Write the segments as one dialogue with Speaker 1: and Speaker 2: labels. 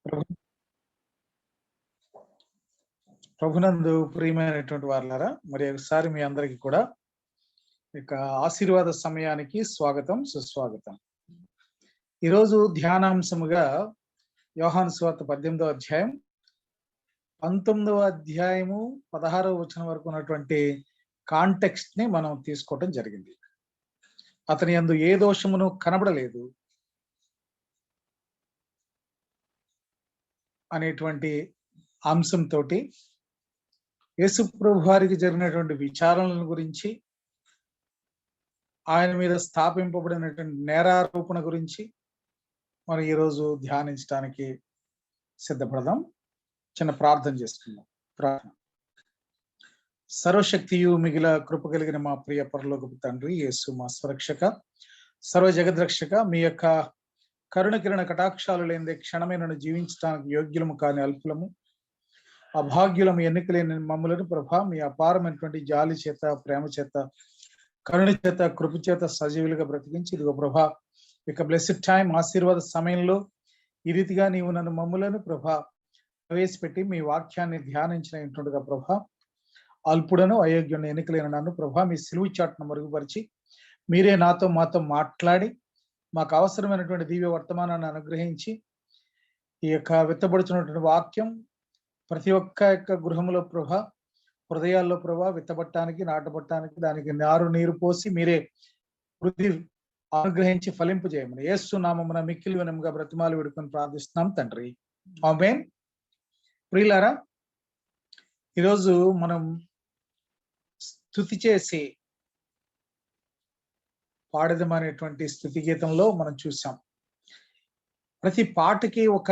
Speaker 1: ప్రభు ప్రభునందు ప్రియమైనటువంటి వారులారా, మరి ఒకసారి మీ అందరికీ కూడా ఇక ఆశీర్వాద సమయానికి స్వాగతం, సుస్వాగతం. ఈరోజు ధ్యానాంశముగా యోహాను సువార్త 18వ అధ్యాయం 19వ అధ్యాయము 16వ వచనం వరకు ఉన్నటువంటి కాంటెక్స్ట్ ని మనం తీసుకోవటం జరిగింది. అతని యందు ఏ దోషమును కనబడలేదు అనేటువంటి అంశంతో యేసు ప్రభు వారికి జరిగినటువంటి విచారణల గురించి, ఆయన మీద స్థాపింపబడినటువంటి నేరారోపణ గురించి మనం ఈరోజు ధ్యానించడానికి సిద్ధపడదాం. చిన్న ప్రార్థన చేసుకుందాం. ప్రార్థన. సర్వశక్తియు మిగిల కృప కలిగిన మా ప్రియ పరలోకపు తండ్రి యేసు, మా స్వరక్షక, సర్వ జగద్రక్షక, మీ యొక్క కరుణ కిరణ కటాక్షాలు లేనిదే క్షణమైనను జీవించడానికి యోగ్యులము కాని అల్పులము, అభాగ్యులము, ఎన్నికలేని మమ్ములను ప్రభా మీ అపారమైనటువంటి జాలి చేత, ప్రేమ చేత, కరుణ చేత, కృప చేత సజీవులుగా బ్రతికించి ఇదిగో ప్రభా ఇక బ్లెస్డ్ టైం ఆశీర్వాద సమయంలో ఈ రీతిగా నీవు నన్ను మమ్ములను ప్రభా ప్రవేశపెట్టి మీ వాక్యాన్ని ధ్యానించినట్టుగా ప్రభా అల్పుడను అయోగ్యుని ఎన్నికలేని నన్ను ప్రభా మీ సిలువు చాటును మరుగుపరిచి మీరే నాతో మాతో మాట్లాడి మాకు అవసరమైనటువంటి దివ్య వర్తమానాన్ని అనుగ్రహించి ఈ యొక్క విత్తబడుతున్నటువంటి వాక్యం ప్రతి ఒక్క యొక్క గృహంలో ప్రభా, హృదయాల్లో ప్రభా విత్తబట్టానికి, నాటబట్టానికి, దానికి నీరు పోసి మీరే వృద్ధి అనుగ్రహించి ఫలింపజేయమని యేసు నామమున మిక్కిలి వినముగా బ్రతిమాలు వేడుకొని ప్రార్థిస్తున్నాం తండ్రి, ఆమేన్. ప్రియులారా, ఈరోజు మనం స్తుతి చేసి పాడదమనేటువంటి స్తుతి గీతంలో మనం చూసాం. ప్రతి పాటకి ఒక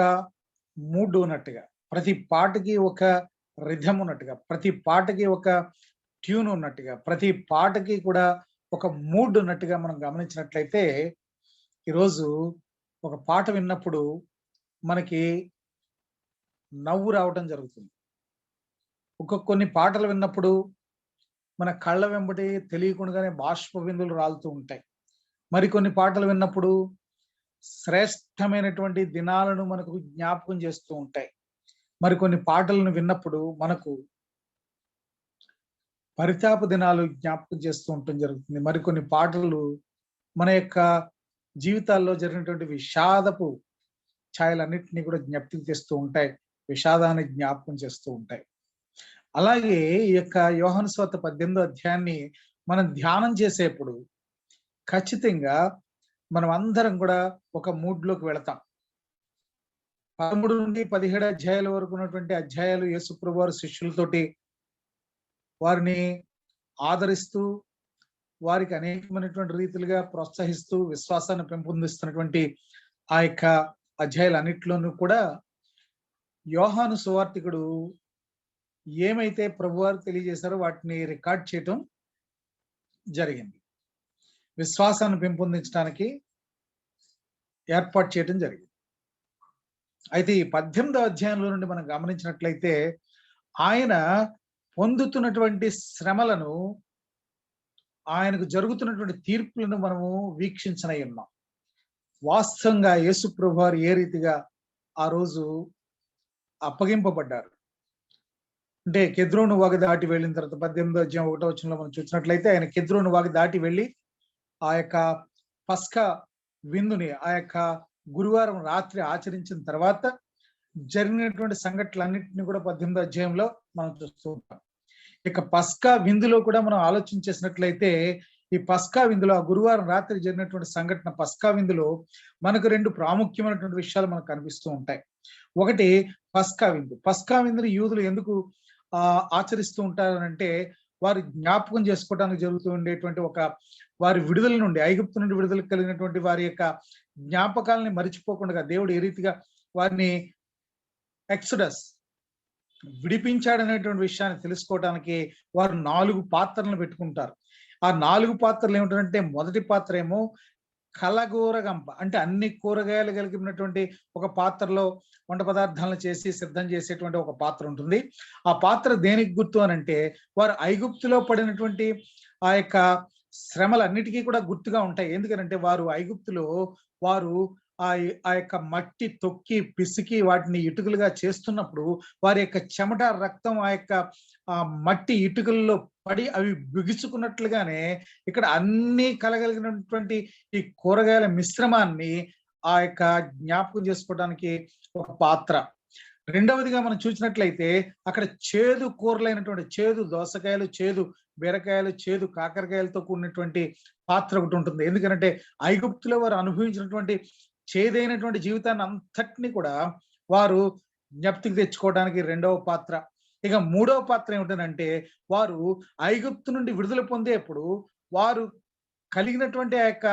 Speaker 1: మూడ్ ఉన్నట్టుగా, ప్రతి పాటకి ఒక రిథం ఉన్నట్టుగా, ప్రతి పాటకి ఒక ట్యూన్ ఉన్నట్టుగా, ప్రతి పాటకి కూడా ఒక మూడ్ ఉన్నట్టుగా మనం గమనించినట్లయితే ఈరోజు ఒక పాట విన్నప్పుడు మనకి నవ్వు రావటం జరుగుతుంది. కొన్ని పాటలు విన్నప్పుడు మన కళ్ళ వెంబడి తెలియకుండానే బాష్ప బిందులు రాలుతూ ఉంటాయి. మరికొన్ని పాటలు విన్నప్పుడు శ్రేష్టమైనటువంటి దినాలను మనకు జ్ఞాపకం చేస్తూ ఉంటాయి. మరికొన్ని పాటలను విన్నప్పుడు మనకు పరితాప దినాలు జ్ఞాపకం చేస్తూ ఉండటం జరుగుతుంది. మరికొన్ని పాటలు మన యొక్క జీవితాల్లో జరిగినటువంటి విషాదపు ఛాయలన్నింటినీ కూడా జ్ఞప్తికి తెస్తూ ఉంటాయి, విషాదాన్ని జ్ఞాపకం చేస్తూ ఉంటాయి. అలాగే ఈ యొక్క యోహాను సువార్త 18వ అధ్యాయాన్ని మనం ధ్యానం చేసేప్పుడు ఖచ్చితంగా మనం అందరం కూడా ఒక మూడ్లోకి వెళతాం. 13 నుండి 17 అధ్యాయాల వరకు ఉన్నటువంటి అధ్యాయాలు యేసు ప్రభువు వారు శిష్యులతోటి వారిని ఆదరిస్తూ, వారికి అనేకమైనటువంటి రీతిలుగా ప్రోత్సహిస్తూ విశ్వాసాన్ని పెంపొందిస్తున్నటువంటి ఆ యొక్క అధ్యాయాలన్నిటిలోనూ కూడా యోహాను సువార్తికుడు ఏమైతే ప్రభువారు తెలియజేశారో వాటిని రికార్డ్ చేయటం జరిగింది. విశ్వాసాన్ని పెంపొందించడానికి ఏర్పాటు చేయటం జరిగింది. అయితే ఈ 18వ అధ్యాయంలో నుండి మనం గమనించినట్లయితే ఆయన పొందుతున్నటువంటి శ్రమలను, ఆయనకు జరుగుతున్నటువంటి తీర్పులను మనము వీక్షించనై ఉన్నాం. వాస్తవంగా యేసు ప్రభువారు ఏ రీతిగా ఆ రోజు అప్పగింపబడ్డారు అంటే, కెద్రోను వాగు దాటి వెళ్ళిన తర్వాత 18వ అధ్యాయం 1వ వచనంలో మనం చూసినట్లయితే ఆయన కెద్రోను వాగు దాటి వెళ్ళి ఆ యొక్క పస్కా విందుని ఆ యొక్క గురువారం రాత్రి ఆచరించిన తర్వాత జరిగినటువంటి సంఘటనలన్నింటినీ కూడా 18వ అధ్యాయంలో మనం చూస్తూ ఉంటాం. ఇక పస్కా విందులో కూడా మనం ఆలోచన చేసినట్లయితే ఈ పస్కా విందులో, ఆ గురువారం రాత్రి జరిగినటువంటి సంఘటన పస్కా విందులో మనకు 2 ప్రాముఖ్యమైనటువంటి విషయాలు మనకు కనిపిస్తూ ఉంటాయి. ఒకటి పస్కా విందు. పస్కా విందుని యూదులు ఎందుకు ఆచరిస్తూ ఉంటారంటే, వారు జ్ఞాపకం చేసుకోవడానికి జరుగుతూ ఉండేటువంటి ఒక వారి విడుదల నుండి, ఐగుప్తు నుండి విడుదల కలిగినటువంటి వారి యొక్క జ్ఞాపకాలని మరిచిపోకుండా దేవుడు ఏ రీతిగా వారిని ఎక్సోడస్ విడిపించాడనేటువంటి విషయాన్ని తెలుసుకోవడానికి వారు 4 పాత్రలను పెట్టుకుంటారు. ఆ 4 పాత్రలు ఏమిటంటే, మొదటి పాత్ర ఏమో కలగూరగంప, అంటే అన్ని కూరగాయలు కలిగినటువంటి ఒక పాత్రలో వంట పదార్థాలను చేసి సిద్ధం చేసేటువంటి ఒక పాత్ర ఉంటుంది. ఆ పాత్ర దేనికి గుర్తు అనంటే, వారు ఐగుప్తులో పడినటువంటి ఆ యొక్క శ్రమలన్నిటికీ కూడా గుర్తుగా ఉంటాయి. ఎందుకంటే వారు ఐగుప్తులో వారు ఆ యొక్క మట్టి తొక్కి పిసికి వాటిని ఇటుకలుగా చేస్తున్నప్పుడు వారి యొక్క చెమట రక్తం ఆ యొక్క మట్టి ఇటుకల్లో పడి అవి బిగుసుకున్నట్లుగానే ఇక్కడ అన్ని కలగలిగినటువంటి ఈ కూరగాయల మిశ్రమాన్ని ఆ యొక్క జ్ఞాపకం చేసుకోవడానికి ఒక పాత్ర. రెండవదిగా మనం చూసినట్లయితే అక్కడ చేదు కూరలైనటువంటి చేదు దోసకాయలు, చేదు బీరకాయలు, చేదు కాకరకాయలతో కూడినటువంటి పాత్ర ఒకటి ఉంటుంది. ఎందుకంటే ఐగుప్తులో వారు అనుభవించినటువంటి చేదైనటువంటి జీవితాన్ని అంతటిని కూడా వారు జ్ఞప్తికి తెచ్చుకోవడానికి రెండవ పాత్ర. ఇక మూడవ పాత్ర ఏమిటనంటే వారు ఐగుప్తు నుండి విడుదల పొందేప్పుడు వారు కలిగినటువంటి ఆ యొక్క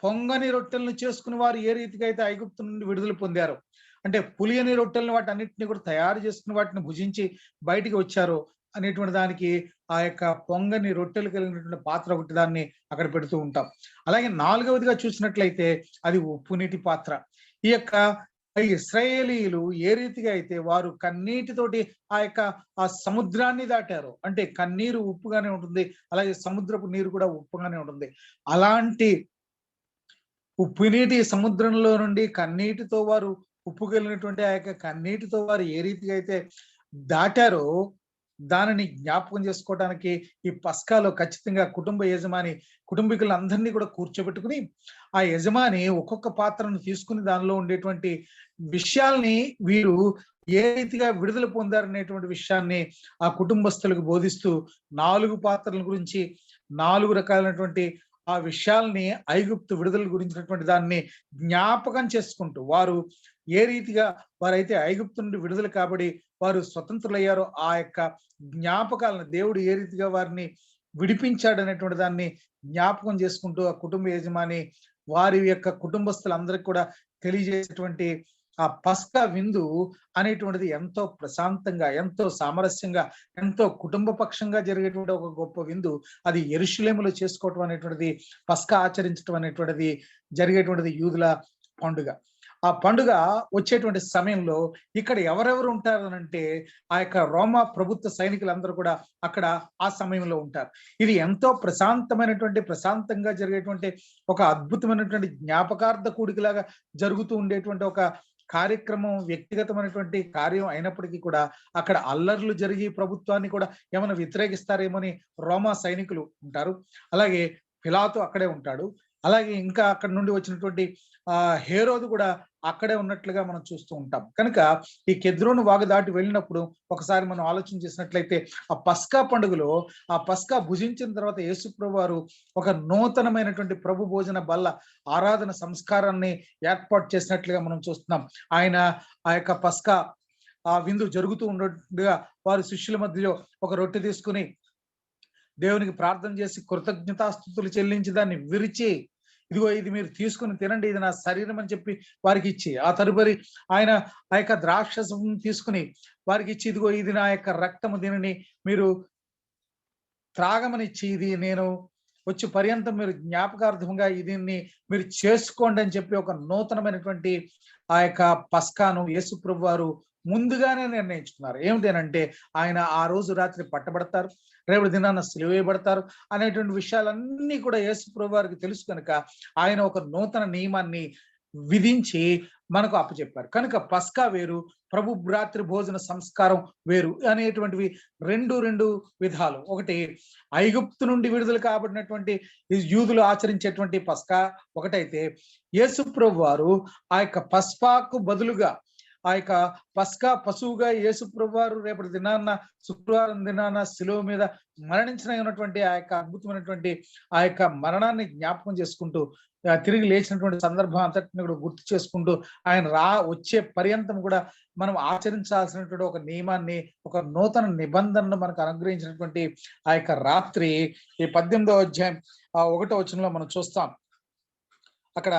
Speaker 1: పొంగని రొట్టెలను చేసుకుని వారు ఏ రీతిగా అయితే ఐగుప్తు నుండి విడుదల పొందారో, అంటే పులియని రొట్టెలను వాటి అన్నింటినీ కూడా తయారు చేసుకుని వాటిని భుజించి బయటికి వచ్చారో అనేటువంటి దానికి ఆ యొక్క పొంగని రొట్టెలు కలిగినటువంటి పాత్ర ఒకటి దాన్ని అక్కడ పెడుతూ ఉంటాం. అలాగే నాలుగవదిగా చూసినట్లయితే అది ఉప్పు నీటి పాత్ర. ఈ యొక్క ఇశ్రాయేలీయులు ఏ రీతిగా అయితే వారు కన్నీటితోటి ఆ సముద్రాన్ని దాటారో, అంటే కన్నీరు ఉప్పుగానే ఉంటుంది, అలాగే సముద్రపు నీరు కూడా ఉప్పుగానే ఉంటుంది. అలాంటి ఉప్పునీటి సముద్రంలో నుండి కన్నీటితో వారు ఉప్పు కలిగినటువంటి ఆ యొక్క కన్నీటితో వారు ఏ రీతిగా అయితే దాటారో దానిని జ్ఞాపకం చేసుకోవడానికి ఈ పస్కాలో ఖచ్చితంగా కుటుంబ యజమాని కుటుంబీకులందరినీ కూడా కూర్చోబెట్టుకుని ఆ యజమాని ఒక్కొక్క పాత్రను తీసుకుని దానిలో ఉండేటువంటి విషయాల్ని వీరు ఏ రీతిగా విడుదల పొందారనేటువంటి విషయాన్ని ఆ కుటుంబస్తులకు బోధిస్తూ 4 పాత్రల గురించి 4 రకాలైనటువంటి ఆ విషయాల్ని ఐగుప్తు విడుదల గురించినటువంటి దాన్ని జ్ఞాపకం చేసుకుంటూ వారు ఏ రీతిగా వారైతే ఐగుప్తు నుండి విడుదల కాబడి వారు స్వతంత్రులయ్యారో ఆ యొక్క జ్ఞాపకాలను దేవుడు ఏ రీతిగా వారిని విడిపించాడు అనేటువంటి దాన్ని జ్ఞాపకం చేసుకుంటూ ఆ కుటుంబ యజమాని వారి యొక్క కుటుంబస్తులందరికీ కూడా తెలియజేసేటువంటి ఆ పస్కా విందు అనేటువంటిది ఎంతో ప్రశాంతంగా, ఎంతో సామరస్యంగా, ఎంతో కుటుంబ పక్షంగా జరిగేటువంటి ఒక గొప్ప విందు. అది యెరూషలేములో చేసుకోవటం అనేటువంటిది, పస్కా ఆచరించడం అనేటువంటిది జరిగేటువంటిది యూదుల పండుగ. ఆ పండుగ వచ్చేటువంటి సమయంలో ఇక్కడ ఎవరెవరు ఉంటారనంటే ఆ యొక్క రోమా ప్రభుత్వ సైనికులందరూ కూడా అక్కడ ఆ సమయంలో ఉంటారు. ఇది ఎంతో ప్రశాంతంగా జరిగేటువంటి ఒక అద్భుతమైనటువంటి జ్ఞాపకార్థ కూడికలాగా జరుగుతూ ఉండేటువంటి ఒక కార్యక్రమం, వ్యక్తిగతమైనటువంటి కార్యం అయినప్పటికీ కూడా అక్కడ అల్లర్లు జరిగి ప్రభుత్వాన్ని కూడా ఏమైనా వ్యతిరేకిస్తారేమోని రోమా సైనికులు ఉంటారు. అలాగే పిలాతు అక్కడే ఉంటాడు. అలాగే ఇంకా అక్కడ నుండి వచ్చినటువంటి హేరోదు కూడా అక్కడే ఉన్నట్లుగా మనం చూస్తూ ఉంటాం. కనుక ఈ కెద్రోను వాగు దాటి వెళ్ళినప్పుడు ఒకసారి మనం ఆలోచన చేసినట్లయితే ఆ పస్కా పండుగలో ఆ పస్కా భుజించిన తర్వాత యేసుప్రభు వారు ఒక నూతనమైనటువంటి ప్రభు భోజన బల్ల ఆరాధన సంస్కారాన్ని ఏర్పాటు చేసినట్లుగా మనం చూస్తున్నాం. ఆయన ఆ యొక్క పస్కా ఆ విందు జరుగుతూ ఉన్నట్టుగా వారి శిష్యుల మధ్యలో ఒక రొట్టె తీసుకుని దేవునికి ప్రార్థన చేసి కృతజ్ఞతాస్తుతులు చెల్లించి దాన్ని విరిచి, ఇదిగో ఇది మీరు తీసుకుని తినండి, ఇది నా శరీరం అని చెప్పి వారికి ఇచ్చి, ఆ తదుపరి ఆయన ఆ యొక్క ద్రాక్షరసం తీసుకుని వారికి ఇచ్చి, ఇదిగో ఇది నా యొక్క రక్తము, దీనిని మీరు త్రాగమనిచ్చి, ఇది నేను వచ్చి పర్యంతం మీరు జ్ఞాపకార్థంగా దీన్ని మీరు చేసుకోండి అని చెప్పి ఒక నూతనమైనటువంటి ఆ యొక్క పస్కాను యేసుప్రభు వారు ముందుగానే నిర్ణయించుకున్నారు. ఏమిటనంటే ఆయన ఆ రోజు రాత్రి పట్టబడతారు, రేపటి దినాన సిలువ వేయబడతారు అనేటువంటి విషయాలన్నీ కూడా యేసుప్రభు వారికి తెలుసు కనుక ఆయన ఒక నూతన నియమాన్ని విధించి మనకు అప్పచెప్పారు. కనుక పస్కా వేరు, ప్రభు రాత్రి భోజన సంస్కారం వేరు అనేటువంటివి రెండు విధాలు. ఒకటి ఐగుప్తు నుండి విడుదల కాబడినటువంటి యూదులు ఆచరించేటువంటి పస్కా ఒకటైతే, యేసుప్రభు వారు ఆ యొక్క పస్కాకు బదులుగా ఆ యొక్క పస్కా పశువుగా యేసుప్రభు వారు రేపటి దినాన్న శుక్రవారం దినాన శిలువ మీద మరణించినటువంటి ఆ యొక్క అద్భుతమైనటువంటి ఆ యొక్క మరణాన్ని జ్ఞాపకం చేసుకుంటూ తిరిగి లేచినటువంటి సందర్భం అంతటిని కూడా గుర్తు చేసుకుంటూ ఆయన వచ్చే పర్యంతం కూడా మనం ఆచరించాల్సినటువంటి ఒక నియమాన్ని, ఒక నూతన నిబంధనను మనకు అనుగ్రహించినటువంటి ఆ యొక్క రాత్రి ఈ 18వ అధ్యాయం 1వ వచనంలో మనం చూస్తాం. అక్కడ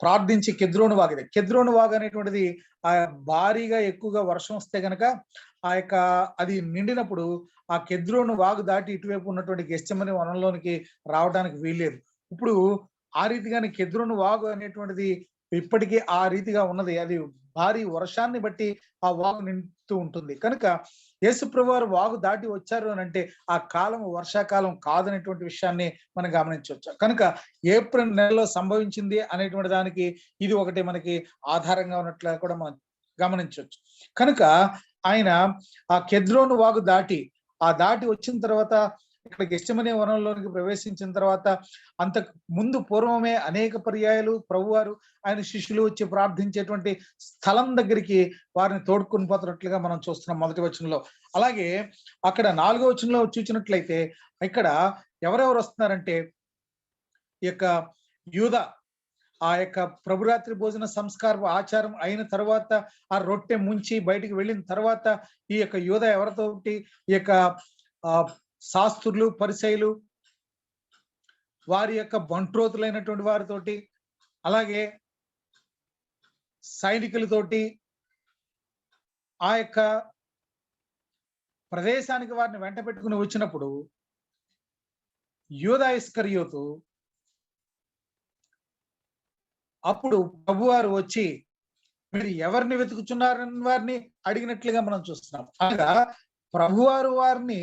Speaker 1: ప్రార్థించి కెద్రోను వాగిదే. కెద్రోను వాగు అనేటువంటిది భారీగా ఎక్కువగా వర్షం వస్తే గనక ఆ యొక్క అది నిండినప్పుడు ఆ కెద్రోను వాగు దాటి ఇటువైపు ఉన్నటువంటి గెత్సేమనే వనంలోనికి రావడానికి వీల్లేదు. ఇప్పుడు ఆ రీతిగానే కెద్రోను వాగు అనేటువంటిది ఇప్పటికీ ఆ రీతిగా ఉన్నది. అది భారీ వర్షాన్ని బట్టి ఆ వాగు నిండుతూ ఉంటుంది. కనుక యేసుప్రభు వారు వాగు దాటి వచ్చారు అని అంటే ఆ కాలం వర్షాకాలం కాదనేటువంటి విషయాన్ని మనం గమనించవచ్చు. కనుక ఏప్రిల్ నెలలో సంభవించింది అనేటువంటి దానికి ఇది ఒకటి మనకి ఆధారంగా ఉన్నట్లుగా కూడా మనం గమనించవచ్చు. కనుక ఆయన ఆ కెద్రోను వాగు దాటి వచ్చిన తర్వాత ఇక్కడ గెత్సేమనే వనంలోనికి ప్రవేశించిన తర్వాత అంతకు ముందు పూర్వమే అనేక పర్యాయాలు ప్రభువారు ఆయన శిష్యులు వచ్చి ప్రార్థించేటువంటి స్థలం దగ్గరికి వారిని తోడుకొని పోతున్నట్లుగా మనం చూస్తున్నాం మొదటి వచనంలో. అలాగే అక్కడ 4వ వచనంలో చూసినట్లయితే ఇక్కడ ఎవరెవరు వస్తున్నారంటే ఈ యొక్క యూదా ఆ యొక్క ప్రభురాత్రి భోజన సంస్కారం ఆచారం అయిన తర్వాత ఆ రొట్టె ముంచి బయటికి వెళ్ళిన తర్వాత ఈ యొక్క యూదా ఎవరితోటి ఈ యొక్క శాస్త్రులు పరిసయ్యులు వారి యొక్క బంట్రోతులైనటువంటి వారితోటి అలాగే సైనికులతోటి ఆ యొక్క ప్రదేశానికి వారిని వెంట పెట్టుకుని వచ్చినప్పుడు యూదా ఇస్కరియోతు అప్పుడు ప్రభువారు వచ్చి మీరు ఎవరిని వెతుకుతున్నారని వారిని అడిగినట్లుగా మనం చూస్తున్నాం. అనగా ప్రభువారు వారిని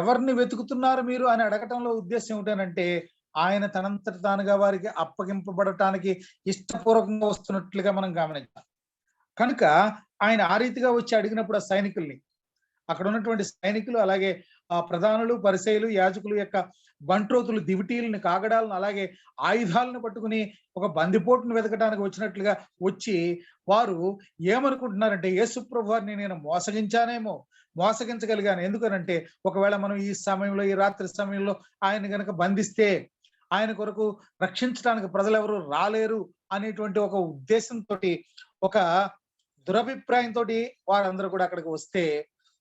Speaker 1: ఎవరిని వెతుకుతున్నారు మీరు అని అడగటంలో ఉద్దేశం ఏమిటనంటే ఆయన తనంతట తానుగా వారికి అప్పగింపబడటానికి ఇష్టపూర్వకంగా వస్తున్నట్లుగా మనం గమనించాం. కనుక ఆయన ఆ రీతిగా వచ్చి అడిగినప్పుడు ఆ సైనికుల్ని అక్కడ ఉన్నటువంటి సైనికులు అలాగే ఆ ప్రధానులు పరిసయ్యులు యాజకులు యొక్క బంట్రోతులు దివిటీలను కాగడాలను అలాగే ఆయుధాలను పట్టుకుని ఒక బందిపోటును వెతకడానికి వచ్చినట్లుగా వచ్చి వారు ఏమనుకుంటున్నారంటే యేసుప్రభు వారిని నేను మోసగించగలిగాను. ఎందుకనంటే ఒకవేళ మనం ఈ సమయంలో ఈ రాత్రి సమయంలో ఆయన గనక బంధిస్తే ఆయన కొరకు రక్షించడానికి ప్రజలు ఎవరు రాలేరు అనేటువంటి ఒక ఉద్దేశంతో ఒక దురభిప్రాయంతో వారందరూ కూడా అక్కడికి వస్తే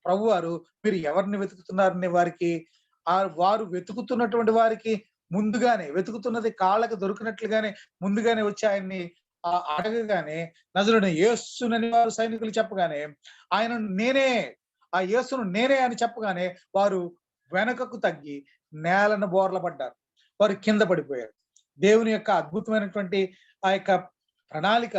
Speaker 1: ప్రభువారు మీరు ఎవరిని వెతుకుతున్నారనే వారికి వారు వెతుకుతున్నటువంటి వారికి ముందుగానే వెతుకుతున్నది కాళ్ళకు దొరికినట్లుగానే ముందుగానే వచ్చి ఆయన్ని అడగగానే నజరుడైన యేసునని వారు సైనికులు చెప్పగానే ఆయన ఆ యేసును నేనే అని చెప్పగానే వారు వెనకకు తగ్గి నేలను బోర్ల పడ్డారు. వారు కింద పడిపోయారు. దేవుని యొక్క అద్భుతమైనటువంటి ఆ యొక్క ప్రణాళిక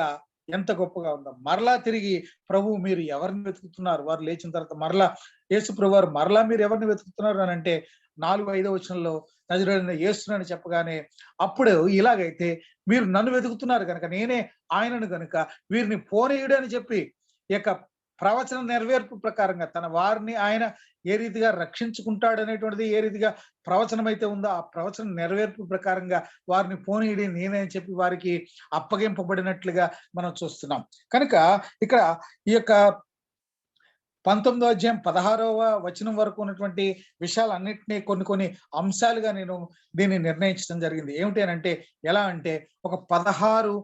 Speaker 1: ఎంత గొప్పగా ఉందో. మరలా తిరిగి ప్రభు మీరు ఎవరిని వెతుకుతున్నారు? వారు లేచిన తర్వాత మరలా యేసు ప్రభు వారు మరలా మీరు ఎవరిని వెతుకుతున్నారు అని అంటే 4-5వ వచనంలో నజరేయుడైన యేసునని చెప్పగానే అప్పుడు ఇలాగైతే మీరు నన్ను వెతుకుతున్నారు కనుక నేనే ఆయనను కనుక వీరిని పోనీయుడు అని చెప్పి ఈ యొక్క ప్రవచన నెరవేర్పు ప్రకారంగా తన వారిని ఆయన ఏ రీతిగా రక్షించుకుంటాడు అనేటువంటిది ఏ రీతిగా ప్రవచనం అయితే ఉందో ఆ ప్రవచన నెరవేర్పు ప్రకారంగా వారిని పోనీయుడి నేనే అని చెప్పి వారికి అప్పగింపబడినట్లుగా మనం చూస్తున్నాం. కనుక ఇక్కడ ఈ యొక్క 19వ అధ్యాయం 16వ వచనం వరకు ఉన్నటువంటి విషయాలన్నింటినీ కొన్ని అంశాలుగా నేను దీన్ని నిర్ణయించడం జరిగింది. ఏమిటి అని అంటే ఎలా అంటే ఒక 16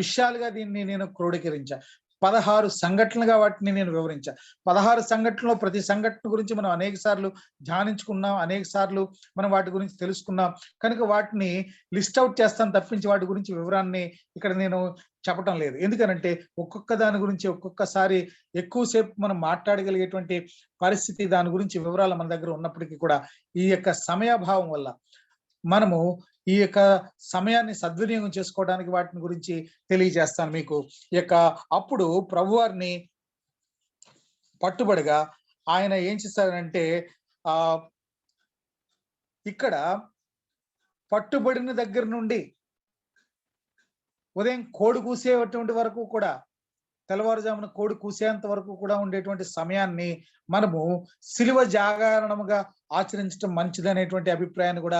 Speaker 1: విషయాలుగా దీన్ని నేను క్రోడీకరించా. 16 సంఘటనలుగా వాటిని నేను వివరించా. 16 సంఘటనలో ప్రతి సంఘటన గురించి మనం అనేక సార్లు ధ్యానించుకున్నాం, అనేక సార్లు మనం వాటి గురించి తెలుసుకున్నాం. కనుక వాటిని లిస్ట్ అవుట్ చేస్తాను తప్పించి వాటి గురించి వివరాన్ని ఇక్కడ నేను చెప్పటం లేదు. ఎందుకనంటే ఒక్కొక్క దాని గురించి ఒక్కొక్కసారి ఎక్కువసేపు మనం మాట్లాడగలిగేటువంటి పరిస్థితి దాని గురించి వివరాలు మన దగ్గర ఉన్నప్పటికీ కూడా ఈ యొక్క సమయాభావం వల్ల మనము ఈ యొక్క సమయాన్ని సద్వినియోగం చేసుకోవడానికి వాటిని గురించి తెలియజేస్తాను మీకు. ఈ యొక్క అప్పుడు ప్రభువారిని పట్టుబడిగా ఆయన ఏం చేశారంటే ఇక్కడ పట్టుబడిన దగ్గర నుండి ఉదయం కోడి కూసేటువంటి వరకు కూడా తెల్లవారుజామున కోడి కూసేంత వరకు కూడా ఉండేటువంటి సమయాన్ని మనము శిలువ జాగరణముగా ఆచరించడం మంచిదనేటువంటి అభిప్రాయాన్ని కూడా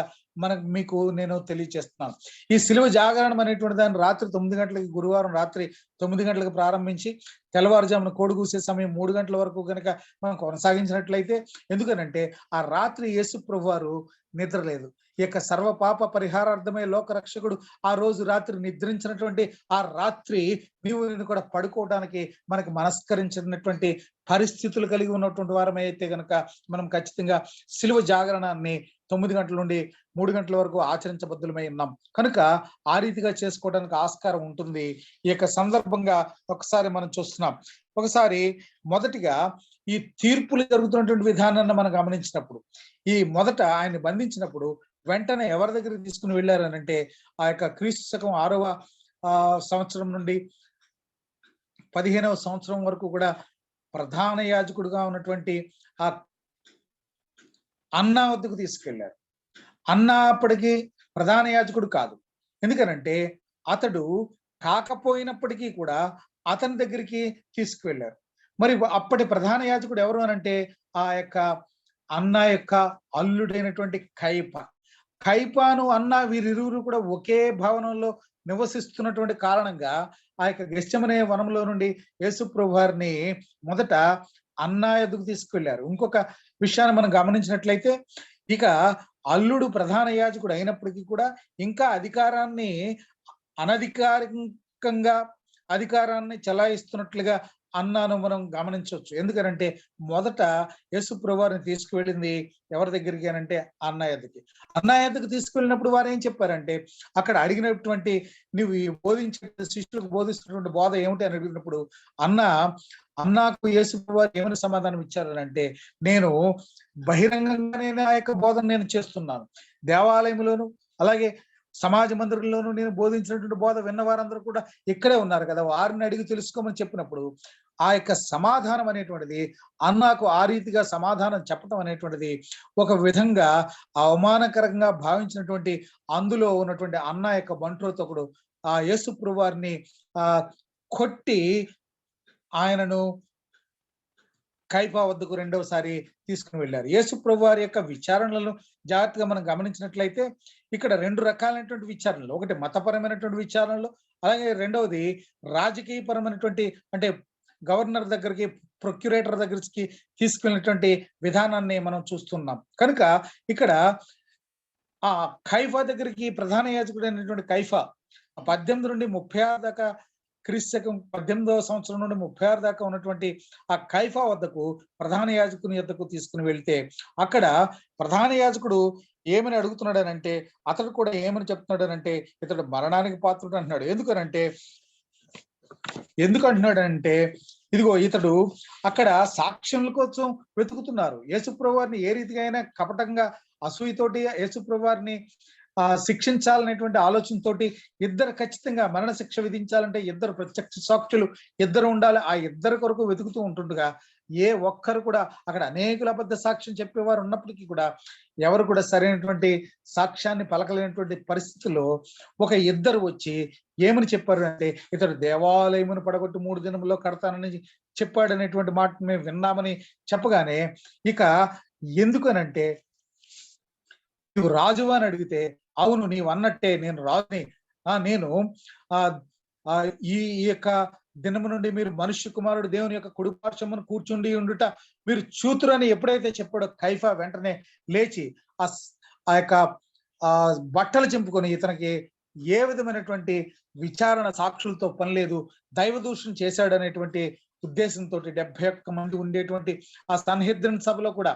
Speaker 1: మీకు నేను తెలియజేస్తున్నాను. ఈ శిలువ జాగరణం అనేటువంటి దాన్ని రాత్రి 9 గంటలకి గురువారం రాత్రి 9 గంటలకు ప్రారంభించి తెల్లవారుజామున కోడి కూసే సమయం 3 గంటల వరకు కనుక మనం కొనసాగించినట్లయితే, ఎందుకనంటే ఆ రాత్రి యేసు ప్రభువారు నిద్రలేదు. ఈ యొక్క సర్వ పాప పరిహారార్థమై లోక రక్షకుడు ఆ రోజు రాత్రి నిద్రించినటువంటి ఆ రాత్రి నేను కూడా పడుకోవడానికి మనకు మనస్కరించినటువంటి పరిస్థితులు కలిగి ఉన్నటువంటి వారమైతే కనుక మనం ఖచ్చితంగా శిలువ జాగరణాన్ని 9 గంటల నుండి 3 గంటల వరకు ఆచరించబద్దులమై ఉన్నాం. కనుక ఆ రీతిగా చేసుకోవడానికి ఆస్కారం ఉంటుంది. ఈ యొక్క సందర్భంగా ఒకసారి మనం చూస్తున్నాం. ఒకసారి మొదటిగా ఈ తీర్పులు జరుగుతున్నటువంటి విధానాన్ని మనం గమనించినప్పుడు, ఈ మొదట ఆయన్ని బంధించినప్పుడు వెంటనే ఎవరి దగ్గరికి తీసుకుని వెళ్ళారనంటే ఆ యొక్క క్రీస్తు శకం 6వ సంవత్సరం నుండి 15వ సంవత్సరం వరకు కూడా ప్రధాన యాజకుడుగా ఉన్నటువంటి ఆ అన్నా వద్దకు తీసుకెళ్లారు. అన్నా అప్పటికి ప్రధాన యాజకుడు కాదు. ఎందుకనంటే అతడు కాకపోయినప్పటికీ కూడా అతని దగ్గరికి తీసుకువెళ్ళారు. మరి అప్పటి ప్రధాన యాజకుడు ఎవరు అనంటే ఆ యొక్క అన్నా యొక్క అల్లుడైనటువంటి కయప. కయపాను అన్న వీరిరువురు కూడా ఒకే భవనంలో నివసిస్తున్నటువంటి కారణంగా ఆ యొక్క గెత్సెమనే వనంలో నుండి యేసు ప్రభు వారిని మొదట అన్నా ఎదుగు తీసుకువెళ్ళారు. ఇంకొక విషయాన్ని మనం గమనించినట్లయితే, ఇక అల్లుడు ప్రధాన యాజకుడు అయినప్పటికీ కూడా ఇంకా అధికారాన్ని అనధికారికంగా అధికారాన్ని చలాయిస్తున్నట్లుగా అన్నాను మనం గమనించవచ్చు. ఎందుకనంటే మొదట యేసు ప్రభువారిని తీసుకువెళ్ళింది ఎవరి దగ్గరికి అనంటే అన్న ఎద్దకి. అన్న ఎద్దకు తీసుకువెళ్ళినప్పుడు వారు ఏం చెప్పారంటే, అక్కడ అడిగినటువంటి నువ్వు బోధించే శిష్యులకు బోధిస్తున్నటువంటి బోధ ఏమిటి అని అడిగినప్పుడు అన్నాకు యేసు ప్రభువారు ఏమని సమాధానం ఇచ్చారనంటే, నేను బహిరంగంగానే ఆ యొక్క బోధన నేను చేస్తున్నాను. దేవాలయంలోను అలాగే సమాజ మందిరంలోనూ నేను బోధించినటువంటి బోధ విన్న వారందరూ కూడా ఇక్కడే ఉన్నారు కదా, వారిని అడిగి తెలుసుకోమని చెప్పినప్పుడు ఆ యొక్క సమాధానం అనేటువంటిది అన్నాకు ఆ రీతిగా సమాధానం చెప్పడం అనేటువంటిది ఒక విధంగా అవమానకరంగా భావించినటువంటి అందులో ఉన్నటువంటి అన్న యొక్క బంట్రోతకుడు ఆ యేసు ప్రభువారిని కొట్టి ఆయనను కయపా వద్దకు రెండవసారి తీసుకుని వెళ్ళారు. యేసు ప్రభువారి యొక్క విచారణలను జాగ్రత్తగా మనం గమనించినట్లయితే ఇక్కడ 2 రకాలైనటువంటి విచారణలు, ఒకటి మతపరమైనటువంటి విచారణలు, అలాగే రెండవది రాజకీయపరమైనటువంటి అంటే గవర్నర్ దగ్గరికి, ప్రొక్యురేటర్ దగ్గరికి తీసుకెళ్ళినటువంటి విధానాన్ని మనం చూస్తున్నాం. కనుక ఇక్కడ ఆ కైఫా దగ్గరికి ప్రధాన యాజకుడు అయినటువంటి కైఫా 18 నుండి 36 దాకా క్రీస్తు 18వ సంవత్సరం నుండి 36 దాకా ఉన్నటువంటి ఆ కైఫా వద్దకు ప్రధాన యాజకుని వద్దకు తీసుకుని వెళ్తే అక్కడ ప్రధాన యాజకుడు ఏమని అడుగుతున్నాడనంటే, అతడు కూడా ఏమని చెప్తున్నాడనంటే ఇతడు మరణానికి పాత్రుడు అంటున్నాడు. ఎందుకు అంటున్నాడంటే ఇదిగో ఇతడు అక్కడ సాక్ష్యముల కోసం వెతుకుతున్నారు. యేసు ప్రభువారిని ఏ రీతిగా అయినా కపటంగా అసూయతోటి యేసు ప్రభువారిని శిక్షించాలనేటువంటి ఆలోచనతోటి ఇద్దరు ఖచ్చితంగా మరణ శిక్ష విధించాలంటే ఇద్దరు ప్రత్యక్ష సాక్షులు ఇద్దరు ఉండాలి. ఆ ఇద్దరు కొరకు వెతుకుతూ ఉంటుండగా ఏ ఒక్కరు కూడా అక్కడ అనేకుల అబద్ధ సాక్ష్యం చెప్పేవారు ఉన్నప్పటికీ కూడా ఎవరు కూడా సరైనటువంటి సాక్ష్యాన్ని పలకలేనటువంటి పరిస్థితుల్లో ఒక ఇద్దరు వచ్చి ఏమని చెప్పారు అంటే, ఇతడు దేవాలయమును పడగొట్టి 3 దినముల్లో కడతానని చెప్పాడనేటువంటి మాట మేము విన్నామని చెప్పగానే, ఇక ఎందుకనంటే నువ్వు రాజువా అని అడిగితే, అవును నీవు అన్నట్టే నేను రాజుని, నేను ఈ యొక్క దినము నుండి మీరు మనుష్య కుమారుడు దేవుని యొక్క కుడిపార్శ్వమున కూర్చుండి ఉండుట మీరు చూతురని ఎప్పుడైతే చెప్పాడో కైఫా వెంటనే లేచి ఆ యొక్క బట్టలు చింపుకొని ఇతనికి ఏ విధమైనటువంటి విచారణ సాక్షులతో పని లేదు, దైవ దూషణ చేశాడు అనేటువంటి ఉద్దేశంతో 71 మంది ఉండేటువంటి ఆ సన్హెద్రిన్ సభలో కూడా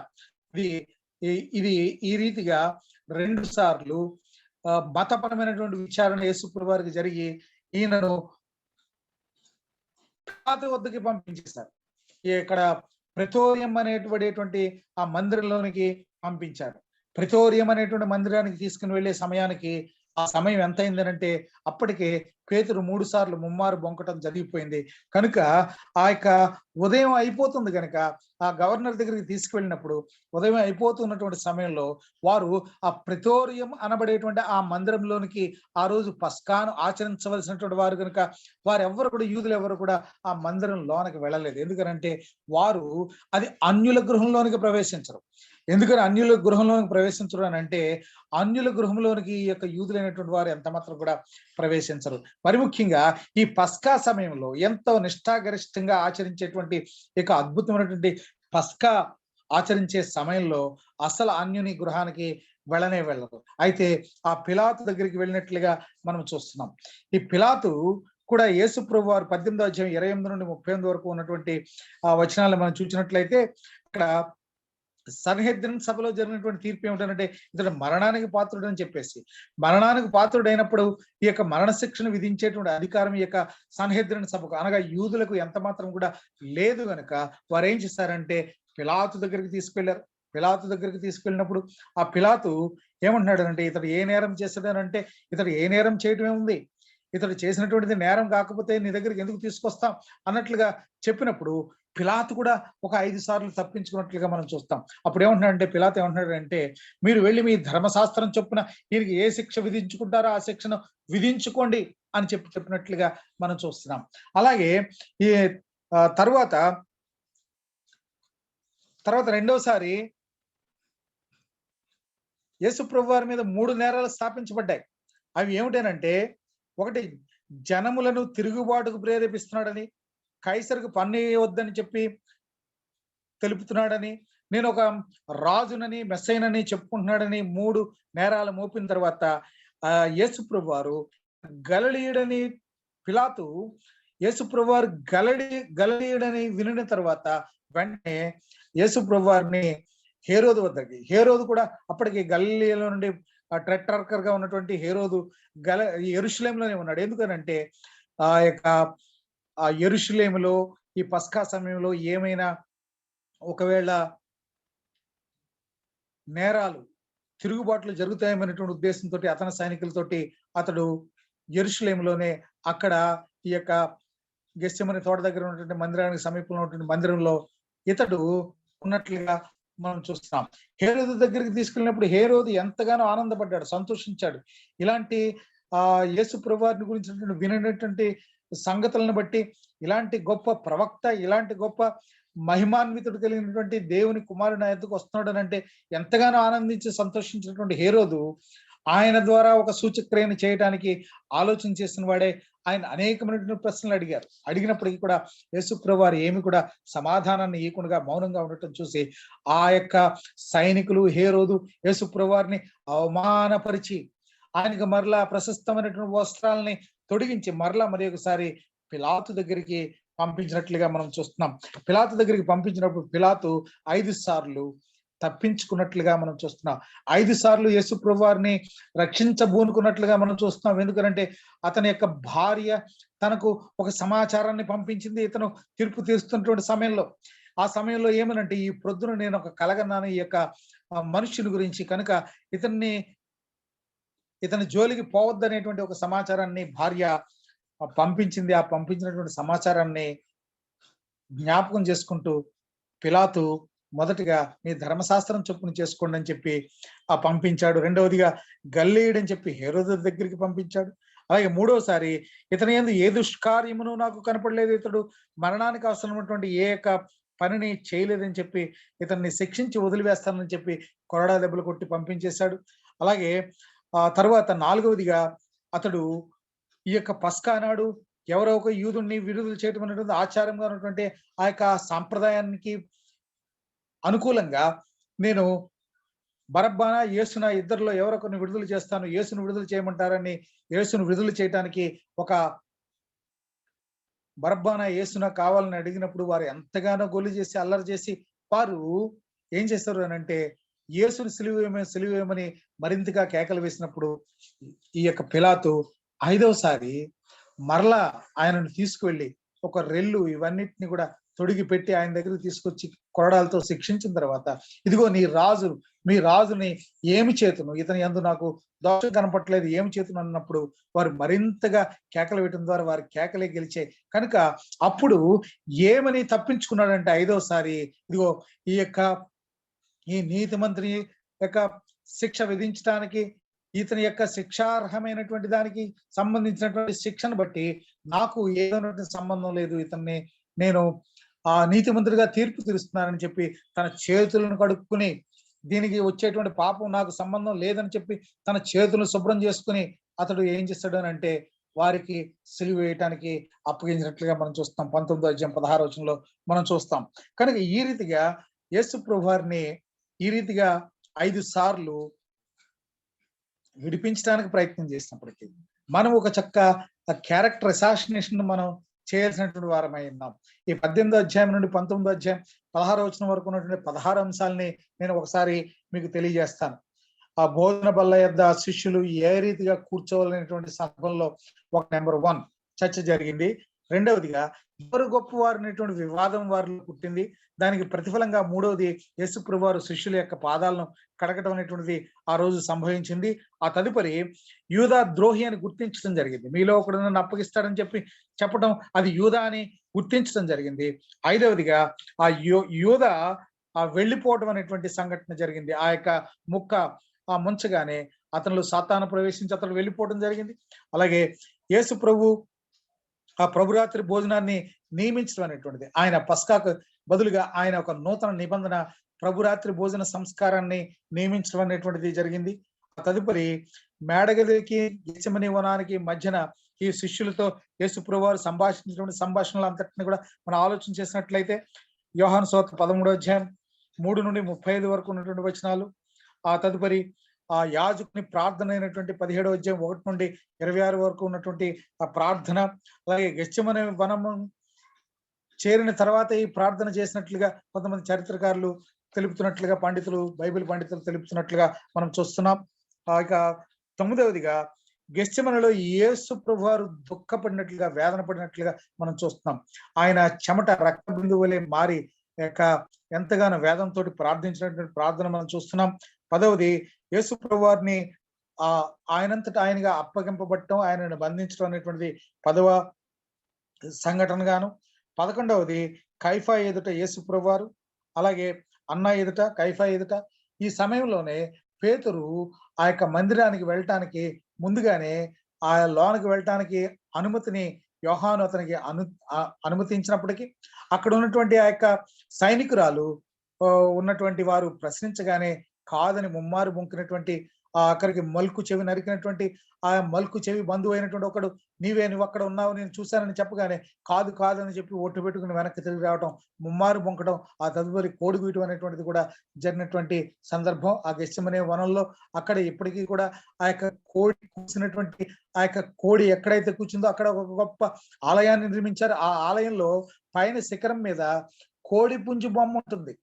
Speaker 1: ఇది ఈ రీతిగా 2 సార్లు మతపరమైనటువంటి విచారణ యేసు ప్రభువారికి జరిగి ఈయనను పిలాతు వద్దకి పంపించేశారు. ఇక్కడ ప్రెతోరియం అనేటువంటి ఆ మందిరంలోనికి పంపించారు. ప్రెతోరియం అనేటువంటి మందిరానికి తీసుకుని వెళ్ళే సమయానికి ఆ సమయం ఎంత అయిందనంటే అప్పటికే పేతురు 3 సార్లు ముమ్మారు బొంకటం జరిగిపోయింది. కనుక ఆ యొక్క ఉదయం అయిపోతుంది కనుక ఆ గవర్నర్ దగ్గరికి తీసుకువెళ్ళినప్పుడు ఉదయం అయిపోతున్నటువంటి సమయంలో వారు ఆ ప్రెతోరియం అనబడేటువంటి ఆ మందిరంలోనికి ఆ రోజు పస్కాను ఆచరించవలసినటువంటి వారు కనుక వారెవ్వరు కూడా యూదులు ఎవరు కూడా ఆ మందిరం లోనికి వెళ్ళలేదు. ఎందుకనంటే వారు అది అన్యుల గృహంలోనికి ప్రవేశించరు. ఎందుకని అన్యుల గృహంలోనికి ప్రవేశించరు అని అంటే, అన్యుల గృహంలోనికి ఈ యొక్క యూదులైనటువంటి వారు ఎంత మాత్రం కూడా ప్రవేశించరు. మరి ముఖ్యంగా ఈ పస్కా సమయంలో ఎంతో నిష్ఠాగరిష్టంగా ఆచరించేటువంటి ఇక అద్భుతమైనటువంటి పస్కా ఆచరించే సమయంలో అసలు అన్యుని గృహానికి వెళ్ళరు. అయితే ఆ పిలాతు దగ్గరికి వెళ్ళినట్లుగా మనం చూస్తున్నాం. ఈ పిలాతు కూడా యేసు ప్రభు వారు 18వ అధ్యాయం 28 నుండి 38 వరకు ఉన్నటువంటి ఆ వచనాలు మనం చూసినట్లయితే ఇక్కడ సన్హెద్రిన్ సభలో జరిగినటువంటి తీర్పు ఏమిటంటే ఇతడు మరణానికి పాత్రుడు అని చెప్పేసి, మరణానికి పాత్రుడు అయినప్పుడు ఈ యొక్క మరణ శిక్షను విధించేటువంటి అధికారం ఈ యొక్క సన్హెద్రిన్ సభకు అనగా యూదులకు ఎంత మాత్రం కూడా లేదు కనుక వారు ఏం చేశారంటే పిలాతు దగ్గరికి తీసుకెళ్లారు. పిలాతు దగ్గరికి తీసుకెళ్ళినప్పుడు ఆ పిలాతు ఏమంటున్నాడు అంటే, ఇతడు ఏ నేరం చేశాడనంటే ఇతడు ఏ నేరం చేయటమే ఉంది, ఇతడు చేసినటువంటిది నేరం కాకపోతే నీ దగ్గరికి ఎందుకు తీసుకొస్తాం అన్నట్లుగా చెప్పినప్పుడు పిలాతు కూడా ఒక 5 సార్లు తప్పించుకున్నట్లుగా మనం చూస్తాం. అప్పుడు ఏమంటున్నాడంటే, పిలాతు ఏమంటున్నాడంటే, మీరు వెళ్ళి మీ ధర్మశాస్త్రం చొప్పున వీరికి ఏ శిక్ష విధించుకుంటారో ఆ శిక్షను విధించుకోండి అని చెప్పినట్లుగా మనం చూస్తున్నాం. అలాగే ఈ తర్వాత రెండోసారి యేసు ప్రభు వారి మీద 3 నేరాలు స్థాపించబడ్డాయి. అవి ఏమిటనంటే, ఒకటి జనములను తిరుగుబాటుకు ప్రేరేపిస్తున్నాడని, కైసరుకు పన్ను వేయవద్దని చెప్పి తెలుపుతున్నాడని, నేను ఒక రాజునని మెస్సైనని చెప్పుకుంటున్నాడని 3 నేరాలు మోపిన తర్వాత యేసు ప్రభు వారు గలిలయుడని పిలాతు యేసు ప్రభు వారు గలిలయుడని వినిన తర్వాత వెంటనే యేసు ప్రభు వారిని హేరోదు వద్దకి, హేరోదు కూడా అప్పటికి గలిలయలో నుండి ట్రెట్రార్కర్ గా ఉన్నటువంటి హేరోదు యెరూషలేములోనే ఉన్నాడు. ఎందుకనంటే యెరూషలేములో ఈ పస్కా సమయంలో ఏమైనా ఒకవేళ నేరాలు తిరుగుబాట్లు జరుగుతాయనేటువంటి ఉద్దేశంతో అతని సైనికులతోటి అతడు యెరూషలేములోనే అక్కడ ఈ యొక్క గెత్సెమనే తోట దగ్గర ఉన్నటువంటి మందిరానికి సమీపంలో ఉన్నటువంటి మందిరంలో ఇతడు ఉన్నట్లుగా మనం చూస్తాం. హేరోదు దగ్గరికి తీసుకెళ్ళినప్పుడు హేరోదు ఎంతగానో ఆనందపడ్డాడు, సంతోషించాడు. ఇలాంటి యేసు ప్రభువారిని గురించి వినటువంటి సంగతులను బట్టి, ఇలాంటి గొప్ప ప్రవక్త, ఇలాంటి గొప్ప మహిమాన్వితుడు కలిగినటువంటి దేవుని కుమారుడు నా ఎద్దుకు వస్తున్నాడు అంటే ఎంతగానో ఆనందించి సంతోషించినటువంటి హేరోదు ఆయన ద్వారా ఒక సూచక్రియను చేయడానికి ఆలోచన చేసిన వాడే. ఆయన అనేకమైనటువంటి ప్రశ్నలు అడిగినప్పటికీ కూడా యేసు ప్రభువారు ఏమి కూడా సమాధానాన్ని ఇవ్వకుండా మౌనంగా ఉండటం చూసి ఆ యొక్క సైనికులు హేరోదు యేసు ప్రభువారిని అవమానపరిచి ఆయనకు మరలా ప్రశస్తమైనటువంటి వస్త్రాలని తొడిగించి మరలా మరి ఒకసారి పిలాతు దగ్గరికి పంపించినట్లుగా మనం చూస్తున్నాం. పిలాతు దగ్గరికి పంపించినప్పుడు పిలాతు 5 సార్లు తప్పించుకున్నట్లుగా మనం చూస్తున్నాం. 5 సార్లు యేసు ప్రభువారిని రక్షించబూనుకున్నట్లుగా మనం చూస్తున్నాం. ఎందుకంటే అతని యొక్క భార్య తనకు ఒక సమాచారాన్ని పంపించింది ఇతను తీర్పు తీస్తున్నటువంటి సమయంలో. ఆ సమయంలో ఏమనంటే, ఈ ప్రొద్దున నేను ఒక కలగన్నాను ఈ యొక్క మనుష్యుని గురించి, కనుక ఇతని జోలికి పోవద్దనేటువంటి ఒక సమాచారాన్ని భార్య పంపించింది. ఆ పంపించినటువంటి సమాచారాన్ని జ్ఞాపకం చేసుకుంటూ పిలాతు మొదటిగా మీ ధర్మశాస్త్రం చొప్పున చేసుకోండి అని చెప్పి పంపించాడు. రెండవదిగా గలిలయుడని చెప్పి హేరోదు దగ్గరికి పంపించాడు. అలాగే మూడవసారి ఇతని యందు ఏ దుష్కార్యమును నాకు కనపడలేదు, ఇతడు మరణానికి అవసరమైనటువంటి ఏ యొక్క పనిని చేయలేదని చెప్పి ఇతన్ని శిక్షించి వదిలివేస్తానని చెప్పి కొరడా దెబ్బలు కొట్టి పంపించేశాడు. అలాగే తర్వాత 4వదిగా అతడు ఈ యొక్క పస్కా నాడు ఎవరో ఒక యూదుని విడుదల చేయటం అనేటువంటి ఆచారంగా ఉన్నటువంటి ఆ యొక్క సాంప్రదాయానికి అనుకూలంగా నేను బరబ్బనా యేసున ఇద్దరిలో ఎవరొకరిని విడుదల చేస్తాను, యేసును విడుదల చేయమంటారని యేసును విడుదల చేయడానికి ఒక బరబ్బనా యేసున కావాలని అడిగినప్పుడు వారు ఎంతగానో గొల్లు చేసి అల్లరి చేసి వారు ఏం చేస్తారు అని అంటే యేసును సిలువేయమని మరింతగా కేకలు వేసినప్పుడు ఈ యొక్క పిలాతు 5వసారి మరలా ఆయనను తీసుకువెళ్ళి ఒక రెల్లు ఇవన్నిటిని కూడా తొడిగి పెట్టి ఆయన దగ్గరికి తీసుకొచ్చి కొరడాలతో శిక్షించిన తర్వాత, ఇదిగో మీ రాజుని ఏమి చేతును, ఇతని యందు నాకు దోషం కనపట్లేదు, ఏమి చేతును అన్నప్పుడు వారు మరింతగా కేకలు వేయటం ద్వారా వారి కేకలే గెలిచాయి. కనుక అప్పుడు ఏమని తప్పించుకున్నాడంటే 5వసారి, ఇదిగో ఈ నీతి మంత్రి యొక్క శిక్ష విధించడానికి, ఇతని యొక్క శిక్షార్హమైనటువంటి దానికి సంబంధించినటువంటి శిక్షను బట్టి నాకు ఏదైనా సంబంధం లేదు, ఇతన్ని నేను నీతిమంతుడిగా తీర్పు తీరుస్తున్నానని చెప్పి తన చేతులను కడుక్కుని, దీనికి వచ్చేటువంటి పాపం నాకు సంబంధం లేదని చెప్పి తన చేతులను శుభ్రం చేసుకుని అతడు ఏం చేస్తాడు అని అంటే వారికి సిలువ వేయటానికి అప్పగించినట్లుగా మనం చూస్తాం. 19వ అధ్యాయం 16వ వచనంలో మనం చూస్తాం. కనుక ఈ రీతిగా యేసు ప్రభువారిని ఈ రీతిగా 5 సార్లు విడిపించడానికి ప్రయత్నం చేసినప్పటికీ మనం ఒక చక్క క్యారెక్టర్ అసాసినేషన్ మనం చేయాల్సినటువంటి వారమై ఉన్నాం. ఈ 18వ అధ్యాయం నుండి 19వ అధ్యాయం 16వ వచనం వరకు ఉన్నటువంటి 16 అంశాలని నేను ఒకసారి మీకు తెలియజేస్తాను. ఆ భోజన బల్ల యొద్ద శిష్యులు ఏ రీతిగా కూర్చోవాలనేటువంటి సందర్భంలో ఒక నెంబర్ 1 చర్చ జరిగింది. రెండవదిగా ఎవరు గొప్పవారు అనేటువంటి వివాదం వారిలో పుట్టింది. దానికి ప్రతిఫలంగా మూడవది యేసు ప్రభువారు శిష్యుల యొక్క పాదాలను కడగటం అనేటువంటిది ఆ రోజు సంభవించింది. ఆ తదుపరి యూదా ద్రోహి అని గుర్తించడం జరిగింది. మీలో ఒకడు నన్ను అప్పగిస్తాడని చెప్పడం అది యూదా అని గుర్తించడం జరిగింది. ఐదవదిగా ఆ యూదా వెళ్ళిపోవడం అనేటువంటి సంఘటన జరిగింది. ఆ యొక్క ముక్క ముంచగానే అతనిలో సాతాను ప్రవేశించి అతను వెళ్ళిపోవడం జరిగింది. అలాగే యేసు ప్రభు ఆ ప్రభురాత్రి భోజనాన్ని నియమించడం అనేటువంటిది, ఆయన పస్కాకు బదులుగా ఆయన ఒక నూతన నిబంధన ప్రభురాత్రి భోజన సంస్కారాన్ని నియమించడం అనేటువంటిది జరిగింది. ఆ తదుపరి మేడగదికి గెత్సేమనీ వనానికి మధ్యన ఈ శిష్యులతో యేసు ప్రభువారు సంభాషించినటువంటి సంభాషణలు అంతటిని కూడా మనం ఆలోచన చేసినట్లయితే యోహాను సువార్త 13వ అధ్యాయం 3 నుండి 35 వరకు ఉన్నటువంటి వచనాలు, ఆ తదుపరి ఆ యాజకుని ప్రార్థన అయినటువంటి 17వ అధ్యాయం 1 నుండి 26 వరకు ఉన్నటువంటి ఆ ప్రార్థన, అలాగే గెత్సేమనీ వనము చేరిన తర్వాత ఈ ప్రార్థన చేసినట్లుగా కొంతమంది చరిత్రకారులు తెలుపుతున్నట్లుగా, బైబిల్ పండితులు తెలుపుతున్నట్లుగా మనం చూస్తున్నాం. ఇక 9వదిగా గెత్సేమనీలో యేసు ప్రభువారు దుఃఖపడినట్లుగా, వేదన పడినట్లుగా మనం చూస్తున్నాం. ఆయన చెమట రక్త బిందువు వలె మారి ఎంతగానో వేదంతో ప్రార్థించినటువంటి ప్రార్థన మనం చూస్తున్నాం. 10వది యేసు ప్రభువారిని ఆయనంతటా ఆయనగా అప్పగింపబడటం, ఆయనను బంధించడం అనేటువంటిది 10వ సంఘటనగాను. 11వది కైఫా ఎదుట యేసు ప్రభువారు, అలాగే అన్న ఎదుట, కైఫా ఎదుట. ఈ సమయంలోనే పేతురు ఆ యొక్క మందిరానికి వెళ్ళటానికి ముందుగానే ఆ లోనికి వెళ్ళటానికి అనుమతిని యోహాను అతనికి అనుమతించినప్పటికీ అక్కడ ఉన్నటువంటి ఆ యొక్క సైనికురాలు ఉన్నటువంటి వారు ప్రశ్నించగానే కాదని ముమ్మారు బొంకినటువంటి అక్కడికి మల్కు చెవి నరికినటువంటి ఆ మల్కు చెవి బంధువు అయినటువంటి ఒకడు, నువ్వు అక్కడ ఉన్నావు, నేను చూశానని చెప్పగానే కాదు అని చెప్పి ఒట్టు పెట్టుకుని వెనక్కి తిరిగి రావటం, ముమ్మారు బొంకటం, ఆ తదుపరి కోడి గీయటం అనేటువంటిది కూడా జరిగినటువంటి సందర్భం ఆ గెత్సేమనీ వనంలో. అక్కడ ఇప్పటికీ కూడా ఆ యొక్క కోడి కూర్చున్నటువంటి ఆ యొక్క కోడి ఎక్కడైతే కూర్చుందో అక్కడ ఒక గొప్ప ఆలయాన్ని నిర్మించారు. ఆ ఆలయంలో పైన శిఖరం మీద కోడి పుంజు బొమ్మ ఉంటుంది.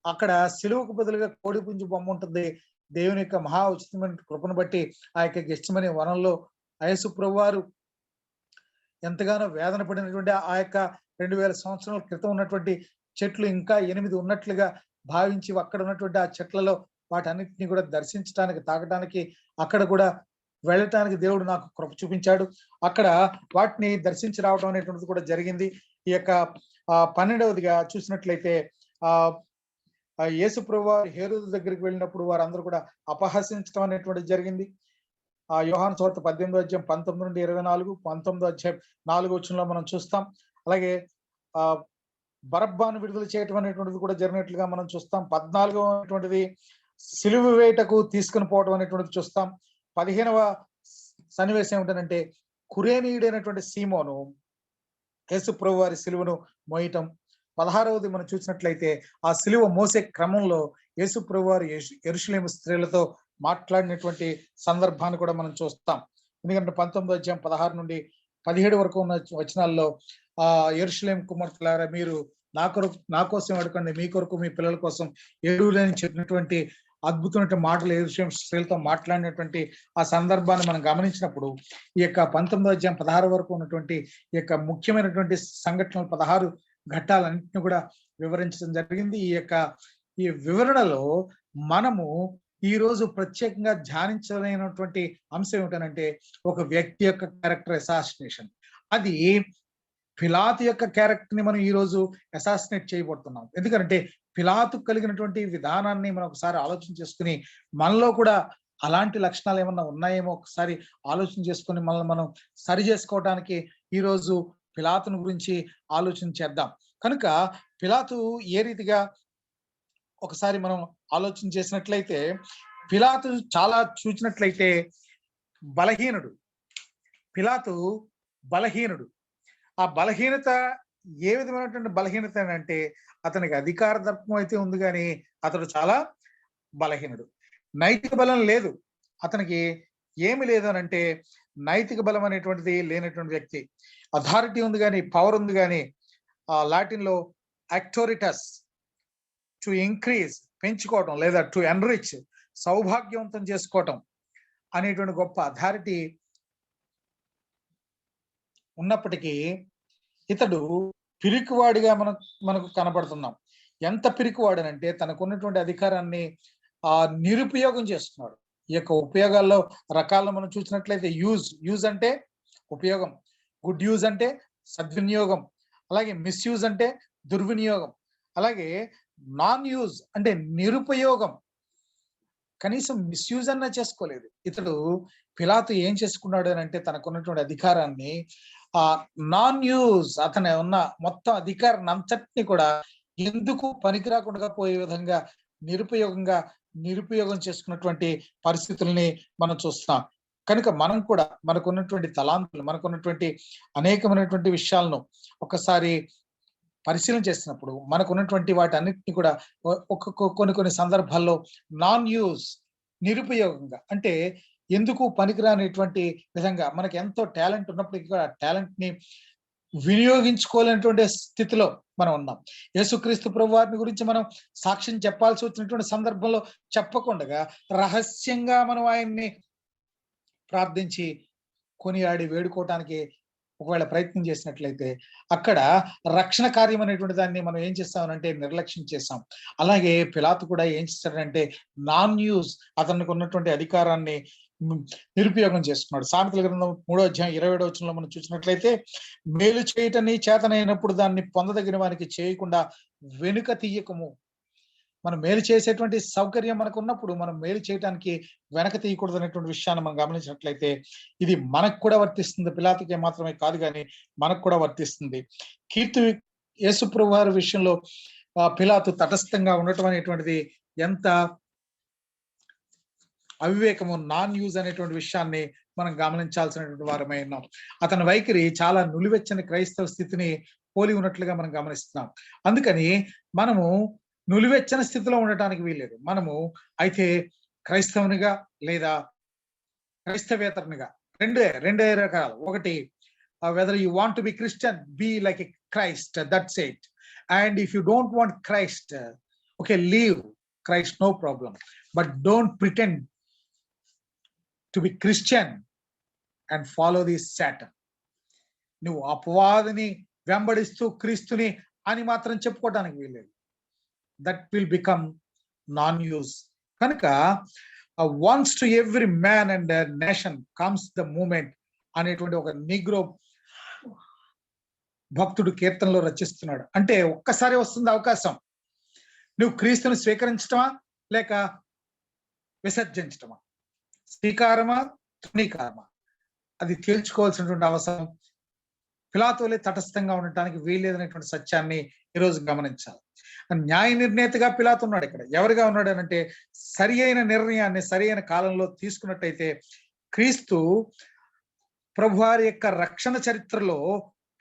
Speaker 1: అక్కడ సిలువకు బదులుగా కోడి పుంజు బొమ్మ ఉంటుంది. దేవుని యొక్క మహా ఉచితమైన కృపను బట్టి ఆ యొక్క గెత్సేమనీ వనంలో యేసు ప్రభువారు ఎంతగానో వేదన పడినటువంటి ఆ యొక్క 2000 సంవత్సరాల క్రితం ఉన్నటువంటి చెట్లు ఇంకా 8 ఉన్నట్లుగా భావించి అక్కడ ఉన్నటువంటి ఆ చెట్లలో వాటన్నిటిని కూడా దర్శించడానికి, తాకడానికి, అక్కడ కూడా వెళ్ళటానికి దేవుడు నాకు కృప చూపించాడు. అక్కడ వాటిని దర్శించి రావడం అనేటువంటిది కూడా జరిగింది. ఈ యొక్క 12వదిగా చూసినట్లయితే యేసు ప్రభువారు హేరోదు దగ్గరికి వెళ్ళినప్పుడు వారందరూ కూడా అపహసించడం అనేటువంటిది జరిగింది. యోహాను సువార్త 18వ అధ్యాయం 19 నుండి 24, 19వ అధ్యాయం 4వ వచనంలో మనం చూస్తాం. అలాగే బరబ్బాను విడుదల చేయటం అనేటువంటిది కూడా జరిగినట్లుగా మనం చూస్తాం. 14వ సిలువ వేటకు తీసుకుని పోవడం అనేటువంటిది చూస్తాం. 15వ సన్నివేశం ఏమిటంటే కురేనీయుడైనటువంటి సీమోను యేసు ప్రభువారి సిలువను మోయటం. 16వది మనం చూసినట్లయితే ఆ సిలువ మోసే క్రమంలో యేసు ప్రభువారు యెరూషలేము స్త్రీలతో మాట్లాడినటువంటి సందర్భాన్ని కూడా మనం చూస్తాం. ఎందుకంటే 19వ అధ్యాయం 16 నుండి 17 వరకు ఉన్న వచనాల్లో యెరూషలేము కుమార్తెలారా మీరు నా కోసం అడగండి, మీ కొరకు మీ పిల్లల కోసం ఎరువులని చెప్పినటువంటి అద్భుతమైన మాటలు యెరూషలేము స్త్రీలతో మాట్లాడినటువంటి ఆ సందర్భాన్ని మనం గమనించినప్పుడు ఈ యొక్క 19వ అధ్యాయం 16 వరకు ఉన్నటువంటి ఈ యొక్క ముఖ్యమైనటువంటి సంఘటనలు 16 ఘట్టాలన్నింటినీ కూడా వివరించడం జరిగింది. ఈ వివరణలో మనము ఈ రోజు ప్రత్యేకంగా ధ్యానించలేనటువంటి అంశం ఏమిటనంటే ఒక వ్యక్తి యొక్క క్యారెక్టర్ అసాసినేషన్. అది పిలాతు యొక్క క్యారెక్టర్ ని మనం ఈ రోజు అసాసినేట్ చేయబడుతున్నాం. ఎందుకంటే పిలాతు కలిగినటువంటి విధానాన్ని మనం ఒకసారి ఆలోచన చేసుకుని మనలో కూడా అలాంటి లక్షణాలు ఏమన్నా ఉన్నాయేమో ఒకసారి ఆలోచన చేసుకుని మనల్ని మనం సరి చేసుకోవడానికి ఈ రోజు పిలాతుని గురించి ఆలోచన చేద్దాం. కనుక పిలాతు ఏ రీతిగా ఒకసారి మనం ఆలోచన చేసినట్లయితే పిలాతు చాలా చూసినట్లయితే బలహీనుడు. పిలాతు బలహీనుడు. ఆ బలహీనత ఏ విధమైనటువంటి బలహీనత అంటే అతనికి అధికార దర్పం అయితే ఉంది, కానీ అతడు చాలా బలహీనుడు. నైతిక బలం లేదు అతనికి. ఏమి లేదు అని అంటే నైతిక బలం అనేటువంటిది లేనటువంటి వ్యక్తి. అథారిటీ ఉంది కానీ, పవర్ ఉంది కానీ, లాటిన్ లో యాక్టోరిటస్ టు ఇంక్రీజ్ పెంచుకోవటం లేదా టు ఎన్రిచ్ సౌభాగ్యవంతం చేసుకోవటం అనేటువంటి గొప్ప అథారిటీ ఉన్నప్పటికీ ఇతడు పిరికివాడిగా మనకు కనబడుతున్నాం. ఎంత పిరికివాడనంటే తనకున్నటువంటి అధికారాన్ని నిరుపయోగం చేస్తున్నాడు. ఈ యొక్క ఉపయోగాల్లో రకాలను మనం చూసినట్లయితే యూజ్ అంటే ఉపయోగం, గుడ్ యూజ్ అంటే సద్వినియోగం, అలాగే మిస్యూజ్ అంటే దుర్వినియోగం, అలాగే నాన్ యూజ్ అంటే నిరుపయోగం. కనీసం మిస్యూజ్ అన్నా చేసుకోలేదు. ఇతడు పిలాతు ఏం చేసుకున్నాడు అని అంటే తనకున్నటువంటి అధికారాన్ని నాన్ యూజ్, అతను ఉన్న మొత్తం అధికారాన్ని అంతటిని కూడా ఎందుకు పనికి రాకుండా పోయే విధంగా నిరుపయోగం చేసుకున్నటువంటి పరిస్థితుల్ని మనం చూస్తున్నాం. కనుక మనం కూడా మనకున్నటువంటి తలాంతులు, మనకున్నటువంటి అనేకమైనటువంటి విషయాలను ఒకసారి పరిశీలన చేసినప్పుడు మనకున్నటువంటి వాటి అన్నిటిని కూడా కొన్ని సందర్భాల్లో నాన్ యూజ్, నిరుపయోగంగా, అంటే ఎందుకు పనికిరానిటువంటి విధంగా మనకి ఎంతో టాలెంట్ ఉన్నప్పటికీ కూడా టాలెంట్ ని వినియోగించుకోలేనటువంటి స్థితిలో మనం ఉన్నాం. యేసుక్రీస్తు ప్రభు వారిని గురించి మనం సాక్ష్యం చెప్పాల్సి వచ్చినటువంటి సందర్భంలో చెప్పకుండా రహస్యంగా మనం ఆయన్ని ప్రార్థించి కొనియాడి వేడుకోవటానికి ఒకవేళ ప్రయత్నం చేసినట్లయితే అక్కడ రక్షణ కార్యం అనేటువంటి దాన్ని మనం ఏం చేస్తామనంటే నిర్లక్ష్యం చేస్తాం. అలాగే పిలాతు కూడా ఏం చేస్తాడంటే నాన్ యూజ్, అతనికి ఉన్నటువంటి అధికారాన్ని నిరుపయోగం చేసుకున్నాడు. సామెతల గ్రంథం 3వ అధ్యాయం 27వ వచనంలో మనం చూసినట్లయితే మేలు చేయటం నీ చేతనైనప్పుడు దాన్ని పొందదగిన వానికి చేయకుండా వెనుక తీయకము. మనం మేలు చేసేటువంటి సౌకర్యం మనకు ఉన్నప్పుడు మనం మేలు చేయడానికి వెనక తీయకూడదు అనేటువంటి విషయాన్ని మనం గమనించినట్లయితే ఇది మనకు కూడా వర్తిస్తుంది. పిలాతుకే మాత్రమే కాదు కానీ మనకు కూడా వర్తిస్తుంది. యేసు ప్రభు వారి విషయంలో పిలాతు తటస్థంగా ఉండటం అనేటువంటిది ఎంత అవివేకము, నాన్ యూజ్ అనేటువంటి విషయాన్ని మనం గమనించాల్సినటువంటి వారమై ఉన్నాం. అతని వైఖరి చాలా నులివెచ్చని క్రైస్తవ స్థితిని పోలి ఉన్నట్లుగా మనం గమనిస్తున్నాం. అందుకని మనము నులివెచ్చని స్థితిలో ఉండటానికి వీల్లేదు. మనము అయితే క్రైస్తవునిగా లేదా క్రైస్తవేతరునిగా రెండే రకాలు. ఒకటి, whether you want to be Christian, be like a Christ, that's it. And if you don't want Christ, okay, leave Christ, no problem, but don't pretend to be Christian and follow the Satan. నువ్వు అపవాదిని వెంబడిస్తూ క్రీస్తుని అని మాత్రం చెప్పుకోవడానికి వీల్లేదు. That will become non use. కనుక once to every man and nation comes the moment అనేటువంటి ఒక నీగ్రో భక్తుడు కీర్తనలో రచిస్తున్నాడు. అంటే ఒక్కసారి వస్తుంది అవకాశం. నువ్వు క్రీస్తుని స్వీకరించటమా లేక విసర్జించటమా, స్వీకారమా తృణీకారమా, అది తేల్చుకోవాల్సినటువంటి అవసరం పిలాతులే తటస్థంగా ఉండటానికి వీల్లేదనేటువంటి సత్యాన్ని ఈరోజు గమనించాలి. న్యాయ నిర్ణేతగా పిలాతు ఉన్నాడు. ఇక్కడ ఎవరిగా ఉన్నాడు అంటే సరి అయిన నిర్ణయాన్ని సరి అయిన కాలంలో తీసుకున్నట్టయితే క్రీస్తు ప్రభువారి యొక్క రక్షణ చరిత్రలో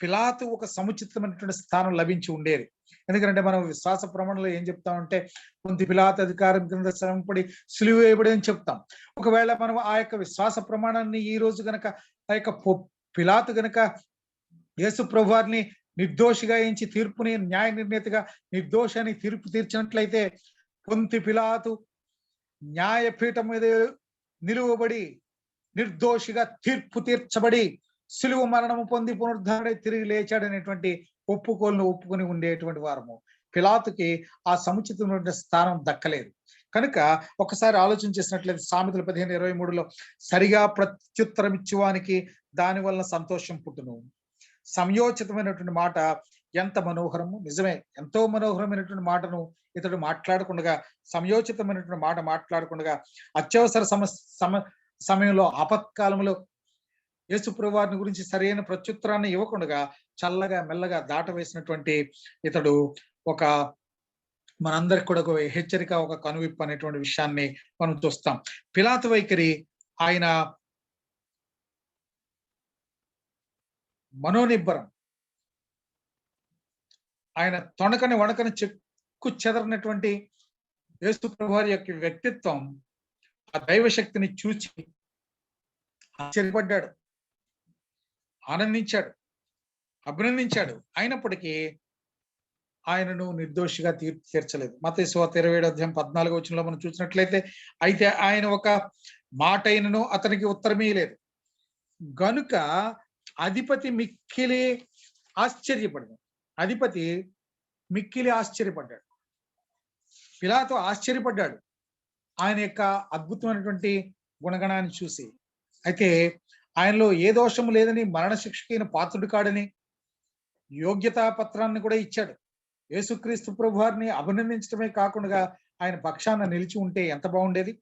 Speaker 1: పిలాతు ఒక సముచితమైనటువంటి స్థానం లభించి ఉండేది. ఎందుకంటే మనం విశ్వాస ప్రమాణంలో ఏం చెప్తామంటే కొంత పిలాతు అధికారం కింద శ్రమపడి సిలువ వేయబడి అని చెప్తాం. ఒకవేళ మనం ఆ యొక్క విశ్వాస ప్రమాణాన్ని ఈ రోజు గనక ఆ యొక్క పిలాతు గనక యేసు ప్రభువారిని నిర్దోషిగా ఎంచి తీర్పుని న్యాయ నిర్ణేతగా నిర్దోషాన్ని తీర్పు తీర్చినట్లయితే పొంతి పిలాతు న్యాయపీఠం మీద నిలువబడి నిర్దోషిగా తీర్పు తీర్చబడి సిలువ మరణము పొంది పునరుద్ధరణై తిరిగి లేచాడనేటువంటి ఒప్పుకొని ఉండేటువంటి వారము. పిలాతుకి ఆ సముచితమైన స్థానం దక్కలేదు. కనుక ఒకసారి ఆలోచన చేసినట్లయితే సామెతలు 15:23లో సరిగా ప్రత్యుత్తరం ఇచ్చువానికి దాని వలన సంతోషం పుట్టును. సంయోచితమైనటువంటి మాట ఎంత మనోహరము, నిజమే, ఎంతో మనోహరమైనటువంటి మాటను ఇతడు మాట్లాడకుండా, సంయోచితమైనటువంటి మాట మాట్లాడకుండా, అత్యవసర సమయంలో ఆపత్కాలంలో యేసు ప్రభువారిని గురించి సరైన ప్రత్యుత్తరాన్ని ఇవ్వకుండా చల్లగా మెల్లగా దాటవేసినటువంటి ఇతడు ఒక మనందరికి కూడా ఒక హెచ్చరిక, ఒక కనువిప్పు అనేటువంటి విషయాన్ని మనం చూస్తాం. పిలాతు వైఖరి, ఆయన మనోనిబ్బరం, ఆయన తొణకని వణకని చెక్కు చెదరనటువంటి యేసు ప్రభువారి యొక్క వ్యక్తిత్వం, ఆ దైవశక్తిని చూచి ఆశ్చర్యపడ్డాడు, ఆనందించాడు, అభినందించాడు. అయినప్పటికీ ఆయనను నిర్దోషిగా తీర్చలేదు. మత్తయి సువార్త 27వ అధ్యాయం 14వ వచనంలో మనం చూసినట్లయితే అయితే ఆయన ఒక మాట అయినను అతనికి ఉత్తరమే లేదు. గనుక అధిపతి మిక్కిలి ఆశ్చర్యపడింది. అధిపతి మిక్కిలి ఆశ్చర్యపడ్డాడు. పిలాతు ఆశ్చర్యపడ్డాడు ఆయన యొక్క అద్భుతమైనటువంటి గుణగణాన్ని చూసి. అయితే ఆయనలో ఏ దోషము లేదని, మరణశిక్షకైన పాత్రుడు కాడని యోగ్యతా పత్రాన్ని కూడా ఇచ్చాడు. యేసుక్రీస్తు ప్రభు వారిని అభినందించడమే కాకుండా ఆయన పక్షాన నిలిచి ఉంటే ఎంత బాగుండేది.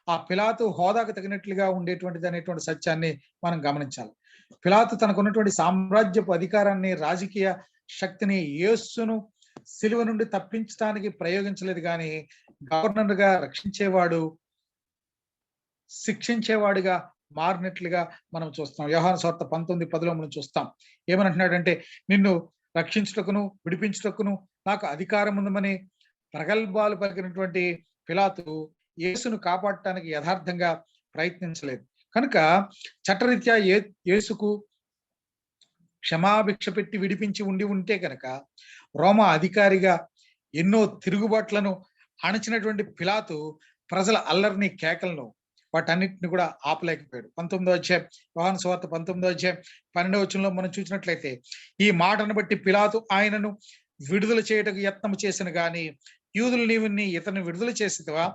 Speaker 1: ఆ పిలాతు హోదాకు తగినట్లుగా ఉండేటువంటిది అనేటువంటి సత్యాన్ని మనం గమనించాలి. పిలాతు తనకున్నటువంటి సామ్రాజ్యపు అధికారాన్ని, రాజకీయ శక్తిని యేసును సిలువ నుండి తప్పించడానికి ప్రయోగించలేదు, కానీ గవర్నర్ గా రక్షించేవాడు, శిక్షించేవాడుగా మారినట్లుగా మనం చూస్తాం. యోహాను సువార్త 19:10 మనం చూస్తాం. ఏమనంటున్నాడంటే, నిన్ను రక్షించుటకును విడిపించుటకును నాకు అధికారం ఉందని ప్రగల్భాలు పలికినటువంటి పిలాతు యేసును కాపాడటానికి యథార్థంగా ప్రయత్నించలేదు. కనుక చట్టరీత్యా యేసుకు క్షమాభిక్ష పెట్టి విడిపించి ఉంటే కనుక రోమా అధికారిగా ఎన్నో తిరుగుబాట్లను అణచినటువంటి పిలాతు ప్రజల అల్లరిని, కేకలను, వాటన్నిటిని కూడా ఆపలేకపోయాడు. 19వ అధ్యాయం యోహాను సువార్త 19వ అధ్యాయం 12వ వచనంలో మనం చూసినట్లయితే, ఈ మాటను బట్టి పిలాతు ఆయనను విడుదల చేయటకు యత్నం చేసిన గాని, యూదులు నీవు ఇతను విడుదల చేసేవా?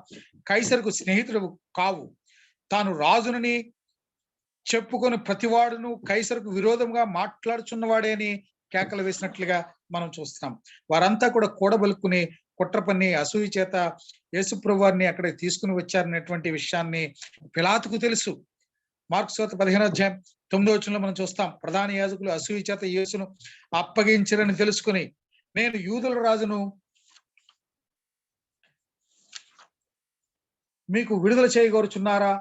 Speaker 1: కైసరుకు స్నేహితుడు కావు, తాను రాజునని చెప్పుకొని ప్రతివాడును కైసరుకు విరోధంగా మాట్లాడుచున్నవాడే అని కేకలు వేసినట్లుగా మనం చూస్తున్నాం. వారంతా కూడా కూడబలుక్కుని కుట్ర పన్ని అసూయ చేత యేసుప్రభు వారిని అక్కడికి తీసుకుని వచ్చారనేటువంటి విషయాన్ని పిలాతుకు తెలుసు. మార్కు సువార్త 15వ అధ్యాయం 9వ వచనంలో మనం చూస్తాం. ప్రధాన యాజకులు అసూయ చేత యేసును అప్పగించరని తెలుసుకుని, నేను యూదుల రాజును మీకు విడుదల చేయగోరుచున్నారా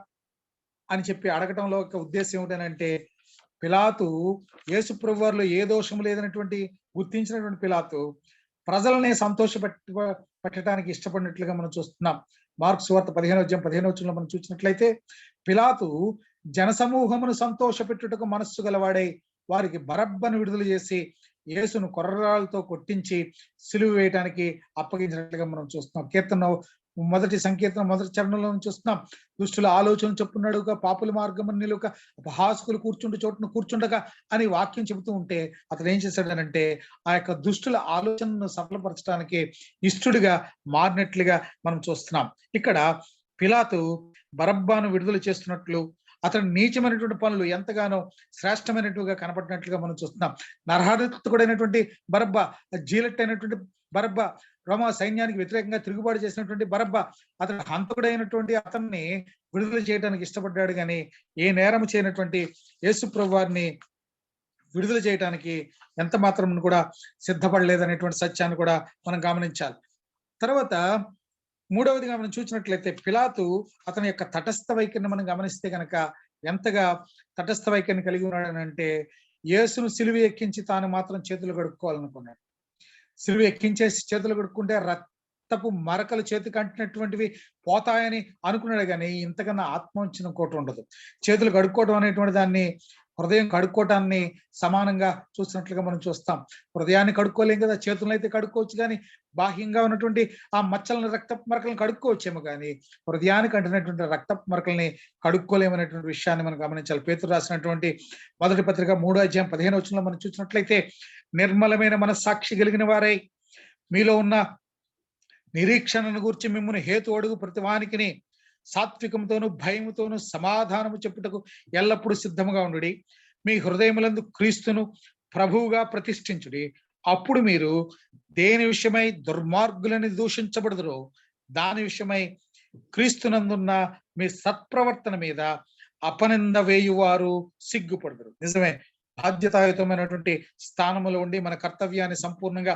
Speaker 1: అని చెప్పి అడగటంలో ఒక ఉద్దేశం ఏమిటనంటే, పిలాతు యేసు ప్రభు వారిలో ఏ దోషము లేదనేటువంటి గుర్తించినటువంటి పిలాతు ప్రజలనే పెట్టడానికి ఇష్టపడినట్లుగా మనం చూస్తున్నాం. మార్కు సువార్త 15వ అధ్యాయం 15వ వచనంలో మనం చూసినట్లయితే, పిలాతు జనసమూహమును సంతోషపెట్టుటకు మనస్సు గలవాడై వారికి బరబ్బను విడుదల చేసి యేసును కొర్రరాలతో కొట్టించి సిలువ వేయటానికి అప్పగించినట్లుగా మనం చూస్తున్నాం. మొదటి సంకీర్తన 1వ చరణంలో చూస్తున్నాం. దుష్టుల ఆలోచన చెప్పున్నాడుగా, పాపుల మార్గం నిలుక, అపహాసకులు కూర్చుండు చోటును కూర్చుండగా అని వాక్యం చెబుతూ ఉంటే, అతను ఏం చేశాడనంటే ఆ యొక్క దుష్టుల ఆలోచనను సఫలపరచడానికి ఇష్టడుగా మారినట్లుగా మనం చూస్తున్నాం. ఇక్కడ పిలాతు బరబ్బాను విడుదల చేస్తున్నట్లు, అతని నీచమైనటువంటి పనులు ఎంతగానో శ్రేష్టమైనట్టుగా కనపడినట్లుగా మనం చూస్తున్నాం. నరహంతకుడైనటువంటి బరబ్బా, జీలెట్ అయినటువంటి బరబ్బా, రోమా సైన్యానికి వ్యతిరేకంగా తిరుగుబాటు చేసినటువంటి బరబ్బా, అతను హంతకుడైనటువంటి అతన్ని విడుదల చేయడానికి ఇష్టపడ్డాడు, కానీ ఏ నేరం చేయనటువంటి యేసు ప్రభు వారిని విడుదల చేయడానికి ఎంత మాత్రం కూడా సిద్ధపడలేదనేటువంటి సత్యాన్ని కూడా మనం గమనించాలి. తర్వాత మూడవదిగా మనం చూసినట్లయితే, పిలాతు అతని యొక్క తటస్థ వైఖరిని మనం గమనిస్తే కనుక ఎంతగా తటస్థ వైఖరిని కలిగి ఉన్నాడనంటే, యేసును సిలువ ఎక్కించి తాను మాత్రం చేతులు కడుక్కోవాలనుకున్నాడు. సిలువ ఎక్కించేసి చేతులు కడుక్కుంటే రక్తపు మరకలు చేతికి అంటినటువంటివి పోతాయని అనుకున్నాడు, కానీ ఇంతకన్నా ఆత్మవంచన కోట ఉండదు. చేతులు కడుక్కోవడం అనేటువంటి దాన్ని హృదయం కడుక్కోవటాన్ని సమానంగా చూసినట్లుగా మనం చూస్తాం. హృదయాన్ని కడుక్కోలేం కదా, చేతులను అయితే కడుక్కోవచ్చు, కానీ బాహ్యంగా ఉన్నటువంటి ఆ మచ్చలను, రక్తపు మరకలను కడుక్కోవచ్చేమో, కానీ హృదయానికి అంటినటువంటి రక్తపు మరకల్ని కడుక్కోలేమనేటువంటి విషయాన్ని మనం గమనించాలి. పేతురు రాసినటువంటి మొదటి పత్రిక 3వ అధ్యాయం 15వ వచనంలో మనం చూసినట్లయితే, నిర్మలమైన మనస్సాక్షి కలిగిన వారై మీలో ఉన్న నిరీక్షణను గూర్చి మిమ్మల్ని హేతు అడుగు ప్రతివానికిని సాత్వికంతోను భయముతోను సమాధానము చెప్పుటకు ఎల్లప్పుడూ సిద్ధముగా ఉండుడి. మీ హృదయములందు క్రీస్తును ప్రభువుగా ప్రతిష్ఠించుడి. అప్పుడు మీరు దేని విషయమై దుర్మార్గులని దూషించబడుదురో దాని విషయమై క్రీస్తునందున్న మీ సత్ప్రవర్తన మీద అపనింద వేయువారు సిగ్గుపడుదురు. నిజమే, బాధ్యతాయుతమైనటువంటి స్థానములో ఉండి మన కర్తవ్యాన్ని సంపూర్ణంగా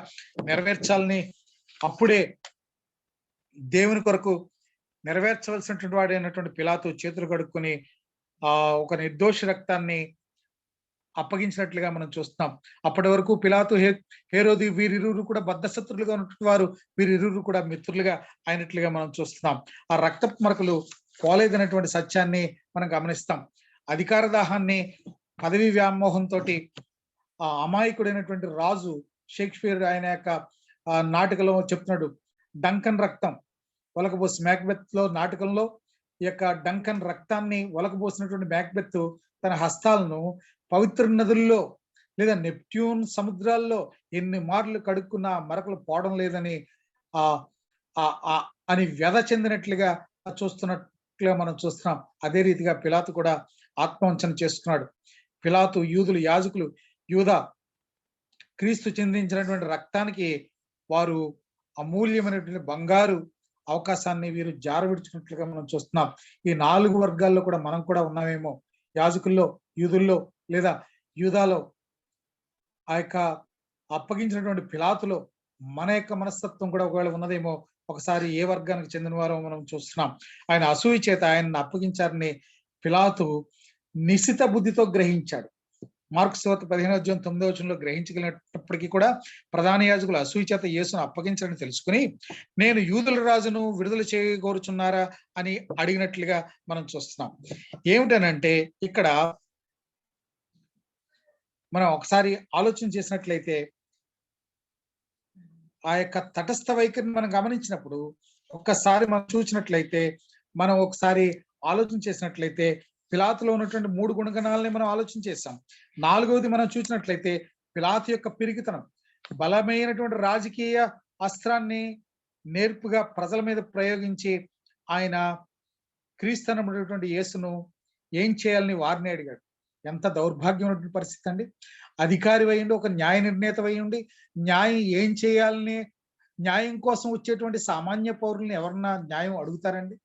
Speaker 1: నెరవేర్చాలని, అప్పుడే దేవుని కొరకు నెరవేర్చవలసినటువంటి వాడు అయినటువంటి పిలాతు చేతులు కడుక్కొని ఒక నిర్దోష రక్తాన్ని అప్పగించినట్లుగా మనం చూస్తున్నాం. అప్పటి వరకు పిలాతు, హేరోది వీరిరువురు కూడా బద్ధశత్రులుగా ఉన్నటువంటి వారు, వీరిరువురు కూడా మిత్రులుగా అయినట్లుగా మనం చూస్తున్నాం. ఆ రక్తపు మరకలు పోలేదనేటువంటి సత్యాన్ని మనం గమనిస్తాం. అధికార దాహాన్ని, పదవి వ్యామోహంతో ఆ అమాయకుడైనటువంటి రాజు షేక్స్పియర్ ఆయన యొక్క నాటకంలో చెప్తున్నాడు, డంకన్ రక్తం ఒలకబోసి, మ్యాక్బెత్ లో నాటకంలో ఈ యొక్క డంకన్ రక్తాన్ని ఒలకబోసినటువంటి మ్యాక్బెత్ తన హస్తాలను పవిత్ర నదుల్లో లేదా నెప్ట్యూన్ సముద్రాల్లో ఎన్ని మార్లు కడుక్కున్నా మరకలు పోవడం లేదని ఆ అని వ్యధ చెందినట్లుగా చూస్తున్నట్లుగా మనం చూస్తున్నాం. అదే రీతిగా పిలాతు కూడా ఆత్మవంచన చేసుకున్నాడు. పిలాతు, యూదులు, యాజకులు, యూదా క్రీస్తు చెందించినటువంటి రక్తానికి వారు అమూల్యమైనటువంటి బంగారు అవకాశాన్ని వీరు జారవిడుచుకున్నట్లుగా మనం చూస్తున్నాం. ఈ 4 వర్గాల్లో కూడా మనం కూడా ఉన్నామేమో. యాజకుల్లో, యూదుల్లో, లేదా యూదాలో, ఆ యొక్క అప్పగించినటువంటి పిలాతులో మన యొక్క మనస్తత్వం కూడా ఒకవేళ ఉన్నదేమో. ఒకసారి ఏ వర్గానికి చెందిన వారో మనం చూస్తున్నాం. ఆయన అసూయ చేత ఆయన్ని అప్పగించారని పిలాతు నిశిత బుద్ధితో గ్రహించాడు. మార్కు సువార్త 15:9 గ్రహించగలిగినప్పటికీ కూడా ప్రధాన యాజకులు అసూయ చేత యేసును అప్పగించాలని తెలుసుకుని, నేను యూదుల రాజును విడుదల చేయగోరుచున్నారా అని అడిగినట్లుగా మనం చూస్తున్నాం. ఏమిటనంటే ఇక్కడ మనం ఒకసారి ఆలోచన చేసినట్లయితే ఆ యొక్క తటస్థ వైఖరిని మనం గమనించినప్పుడు, ఒక్కసారి మనం చూసినట్లయితే, మనం ఒకసారి ఆలోచన చేసినట్లయితే పిలాతులో ఉన్నటువంటి 3 గుణగణాలని మనం ఆలోచన చేసాం. 4వది మనం చూసినట్లయితే పిలాతు యొక్క పిరికితనం, బలమైనటువంటి రాజకీయ అస్త్రాన్ని నేర్పుగా ప్రజల మీద ప్రయోగించి ఆయన క్రీస్తునటువంటి యేసును ఏం చేయాలని వారిని అడిగాడు. ఎంత దౌర్భాగ్యమైనటువంటి పరిస్థితి అండి. అధికారి అయ్యండి, ఒక న్యాయ నిర్ణేత అయ్యండి, న్యాయం ఏం చేయాలని న్యాయం కోసం వచ్చేటువంటి సామాన్య పౌరుల్ని ఎవరన్నా న్యాయం అడుగుతారండి?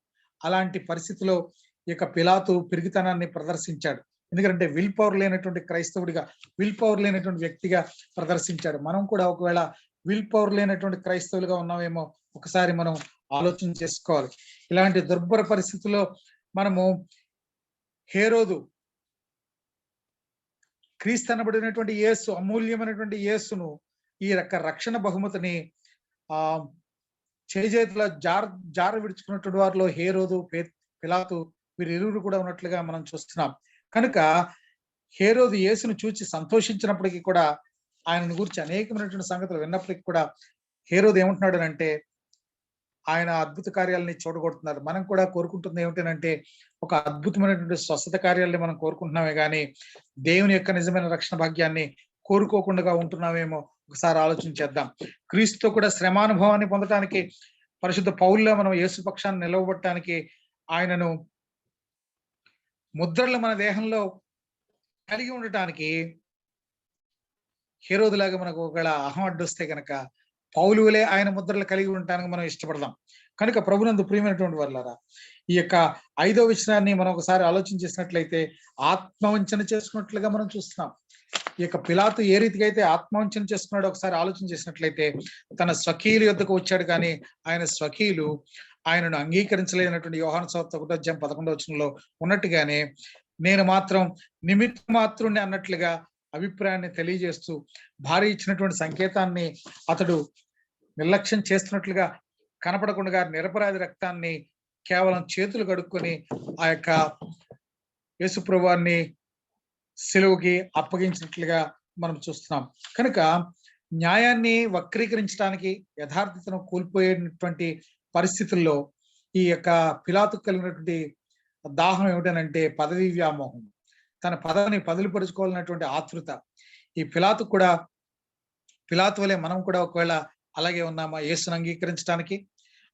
Speaker 1: అలాంటి పరిస్థితిలో ఇక పిలాతు పిరిగితనాన్ని ప్రదర్శించాడు. ఎందుకంటే విల్ పవర్ లేనటువంటి క్రైస్తవుడిగా, విల్ పవర్ లేనటువంటి వ్యక్తిగా ప్రదర్శించాడు. మనం కూడా ఒకవేళ విల్ పవర్ లేనటువంటి క్రైస్తవులుగా ఉన్నామేమో ఒకసారి మనం ఆలోచన చేసుకోవాలి. ఇలాంటి దుర్భర పరిస్థితుల్లో మనము హేరోదు క్రీస్తు అనబడినటువంటి యేసు, అమూల్యమైనటువంటి యేసును, ఈ రక్షణ బహుమతిని చేజేతుల జార విడుచుకున్నటువంటి వారిలో హేరోదు, పిలాతు వీరిరువురు కూడా ఉన్నట్లుగా మనం చూస్తున్నాం. కనుక హేరోదు యేసును చూచి సంతోషించినప్పటికీ కూడా, ఆయనను గురించి అనేకమైనటువంటి సంగతులు విన్నప్పటికీ కూడా హేరోదు ఏమంటున్నాడు అంటే ఆయన అద్భుత కార్యాలని చూడగొడుతున్నారు. మనం కూడా కోరుకుంటుంది ఏమిటంటే ఒక అద్భుతమైనటువంటి స్వస్థత కార్యాలని మనం కోరుకుంటున్నామే కానీ దేవుని యొక్క నిజమైన రక్షణ భాగ్యాన్ని కోరుకోకుండా ఉంటున్నామేమో ఒకసారి ఆలోచన చేద్దాం. క్రీస్తుతో కూడా శ్రమానుభవాన్ని పొందడానికి, పరిశుద్ధ పౌలులో మనం యేసు పక్షాన్ని నిలవబట్టడానికి, ఆయనను ముద్రలు మన దేహంలో కలిగి ఉండటానికి హేరోదులాగా మనకు ఒకవేళ అహం అడ్డొస్తే కనుక పౌలులే ఆయన ముద్రలు కలిగి ఉండటానికి మనం ఇష్టపడదాం. కనుక ప్రభునందు ప్రియమైనటువంటి వారులారా, ఈ యొక్క 5వ విషయాన్ని మనం ఒకసారి ఆలోచన చేసినట్లయితే ఆత్మవంచన చేసుకున్నట్లుగా మనం చూస్తున్నాం. ఈ యొక్క పిలాతు ఏ రీతిగా అయితే ఆత్మవంచన చేసుకున్నాడో ఒకసారి ఆలోచన చేసినట్లయితే, తన స్వకీయుల యొద్దకు వచ్చాడు కానీ ఆయన స్వకీయులు ఆయనను అంగీకరించలేనటువంటి యోహాను సువార్త 1:11 ఉన్నట్టుగానే నేను మాత్రం నిమిత్త మాత్రుణ్ణి అన్నట్లుగా అభిప్రాయాన్ని తెలియజేస్తూ భార్య ఇచ్చినటువంటి సంకేతాన్ని అతడు నిర్లక్ష్యం చేస్తున్నట్లుగా కనపడకుండా నిరపరాధి రక్తాన్ని కేవలం చేతులు కడుక్కొని ఆ యొక్క యేసుప్రభువాన్ని సిలువకి అప్పగించినట్లుగా మనం చూస్తున్నాం. కనుక న్యాయాన్ని వక్రీకరించడానికి, యథార్థతను కోల్పోయేటువంటి పరిస్థితుల్లో ఈ యొక్క పిలాతు కలిగినటువంటి దాహం ఏమిటనంటే పదవి వ్యామోహం, తన పదవిని పదులుపరుచుకోవాలన్నటువంటి ఆతృత. ఈ పిలాతు వలె మనం కూడా ఒకవేళ అలాగే ఉన్నామా యేసును అంగీకరించడానికి?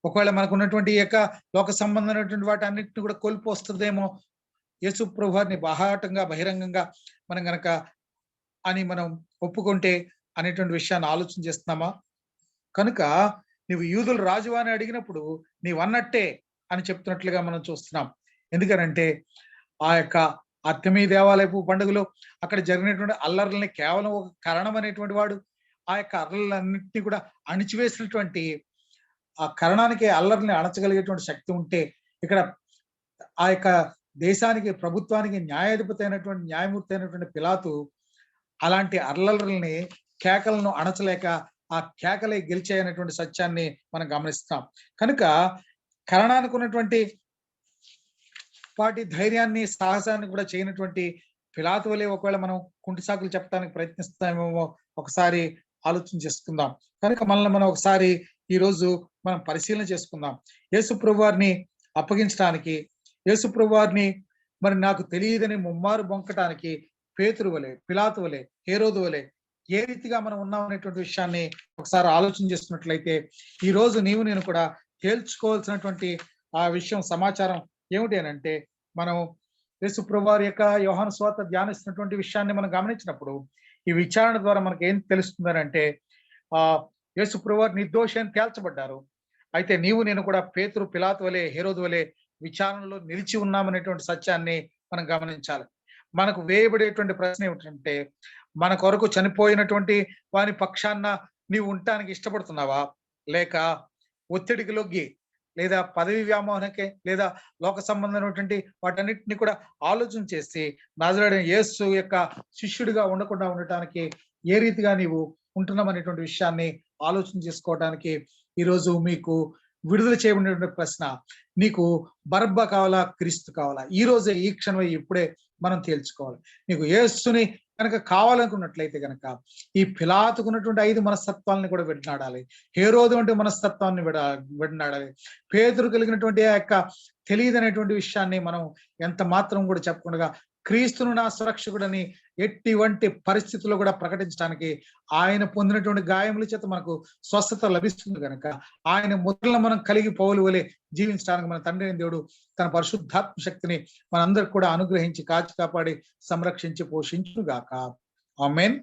Speaker 1: ఒకవేళ మనకు ఉన్నటువంటి ఈ యొక్క లోక సంబంధమైనటువంటి వాటి అన్నింటిని కూడా కోల్పోస్తుందేమో యేసు ప్రభువారిని బాహాటంగా బహిరంగంగా మనం గనక అని మనం ఒప్పుకుంటే అనేటువంటి విషయాన్ని ఆలోచన చేస్తున్నామా? కనుక నువ్వు యూదులు రాజువా అని అడిగినప్పుడు నీవన్నట్టే అని చెప్తున్నట్లుగా మనం చూస్తున్నాం. ఎందుకనంటే ఆ యొక్క అర్తమీ దేవాలయపు పండుగలో అక్కడ జరిగినటువంటి అల్లర్లని కేవలం ఒక కరణం అనేటువంటి వాడు ఆ యొక్క అల్లర్లన్నింటినీ కూడా అణిచివేసినటువంటి ఆ కరణానికి, అల్లర్ని అణచగలిగేటువంటి శక్తి ఉంటే, ఇక్కడ ఆ యొక్క దేశానికి, ప్రభుత్వానికి న్యాయాధిపతి అయినటువంటి న్యాయమూర్తి అయినటువంటి పిలాతు అలాంటి అల్లర్లని, కేకలను అణచలేక ఆ కేకలే గెలిచాయనేటువంటి సత్యాన్ని మనం గమనిస్తాం. కనుక కరణానికి ఉన్నటువంటి వాటి ధైర్యాన్ని, సాహసాన్ని కూడా చేయనటువంటి పిలాతు వలె ఒకవేళ మనం కుంటి సాకులు చెప్పడానికి ప్రయత్నిస్తామేమో ఒకసారి ఆలోచన చేసుకుందాం. కనుక మనల్ని మనం ఒకసారి ఈ రోజు మనం పరిశీలన చేసుకుందాం. యేసు ప్రభువారిని అప్పగించడానికి, యేసు ప్రభువారిని మరి నాకు తెలియదని ముమ్మారు బొంకటానికి పేతురు వలె, పిలాతు వలె, హేరోదు వలె ఏ రీతిగా మనం ఉన్నాం అనేటువంటి విషయాన్ని ఒకసారి ఆలోచన చేసుకున్నట్లయితే ఈ రోజు నీవు నేను కూడా తేల్చుకోవాల్సినటువంటి ఆ విషయం సమాచారం ఏమిటి అని అంటే, మనం యేసు ప్రభువారి యొక్క యోహాను సువార్త ధ్యానిస్తున్నటువంటి విషయాన్ని మనం గమనించినప్పుడు ఈ విచారణ ద్వారా మనకి ఏం తెలుస్తుందని అంటే, ఆ యేసు ప్రభువారు నిర్దోషి అని తేల్చబడ్డారు. అయితే నీవు నేను కూడా పేతురు, పిలాతు వలె, హేరోదు వలె విచారణలో నిలిచి ఉన్నామనేటువంటి సత్యాన్ని మనం గమనించాలి. మనకు వేయబడేటువంటి ప్రశ్న ఏమిటంటే, మన కొరకు చనిపోయినటువంటి వాని పక్షాన నీవు ఉండటానికి ఇష్టపడుతున్నావా, లేక ఒత్తిడికి లొగ్గి, లేదా పదవి వ్యామోహనకే, లేదా లోక సంబంధమైనటువంటి వాటన్నిటిని కూడా ఆలోచన చేసి నజరేయుడైన యేసు యొక్క శిష్యుడిగా ఉండకుండా ఉండటానికి ఏ రీతిగా నీవు ఉంటున్నాం అనేటువంటి విషయాన్ని ఆలోచన చేసుకోవడానికి ఈరోజు మీకు విడుదల చేయబడినటువంటి ప్రశ్న, నీకు బరబ్బా కావాలా, క్రీస్తు కావాలా? ఈ రోజే, ఈ క్షణమే, ఇప్పుడే మనం తేల్చుకోవాలి. నీకు యేసుని కనుక కావాలనుకున్నట్లయితే కనుక ఈ పిలాతుకున్నటువంటి 5 మనస్తత్వాలను కూడా విడనాడాలి. హేరోదు వంటి మనస్తత్వాన్ని విడనాడాలి. పేతురు కలిగినటువంటి ఆ యొక్క తెలియదనేటువంటి విషయాన్ని మనం ఎంత మాత్రం కూడా చెప్పకుండా క్రీస్తును నా సురక్షకుడని ఎటువంటి పరిస్థితుల్లో కూడా ప్రకటించడానికి, ఆయన పొందినటువంటి గాయముల చేత మనకు స్వస్థత లభిస్తుంది కనుక ఆయన ముద్రలను మనం కలిగి పౌలు వలె జీవించడానికి మన తండ్రి అయిన దేవుడు తన పరిశుద్ధాత్మ శక్తిని మనందరికి కూడా అనుగ్రహించి కాచి కాపాడి సంరక్షించి పోషించుగాక. ఆమేన్.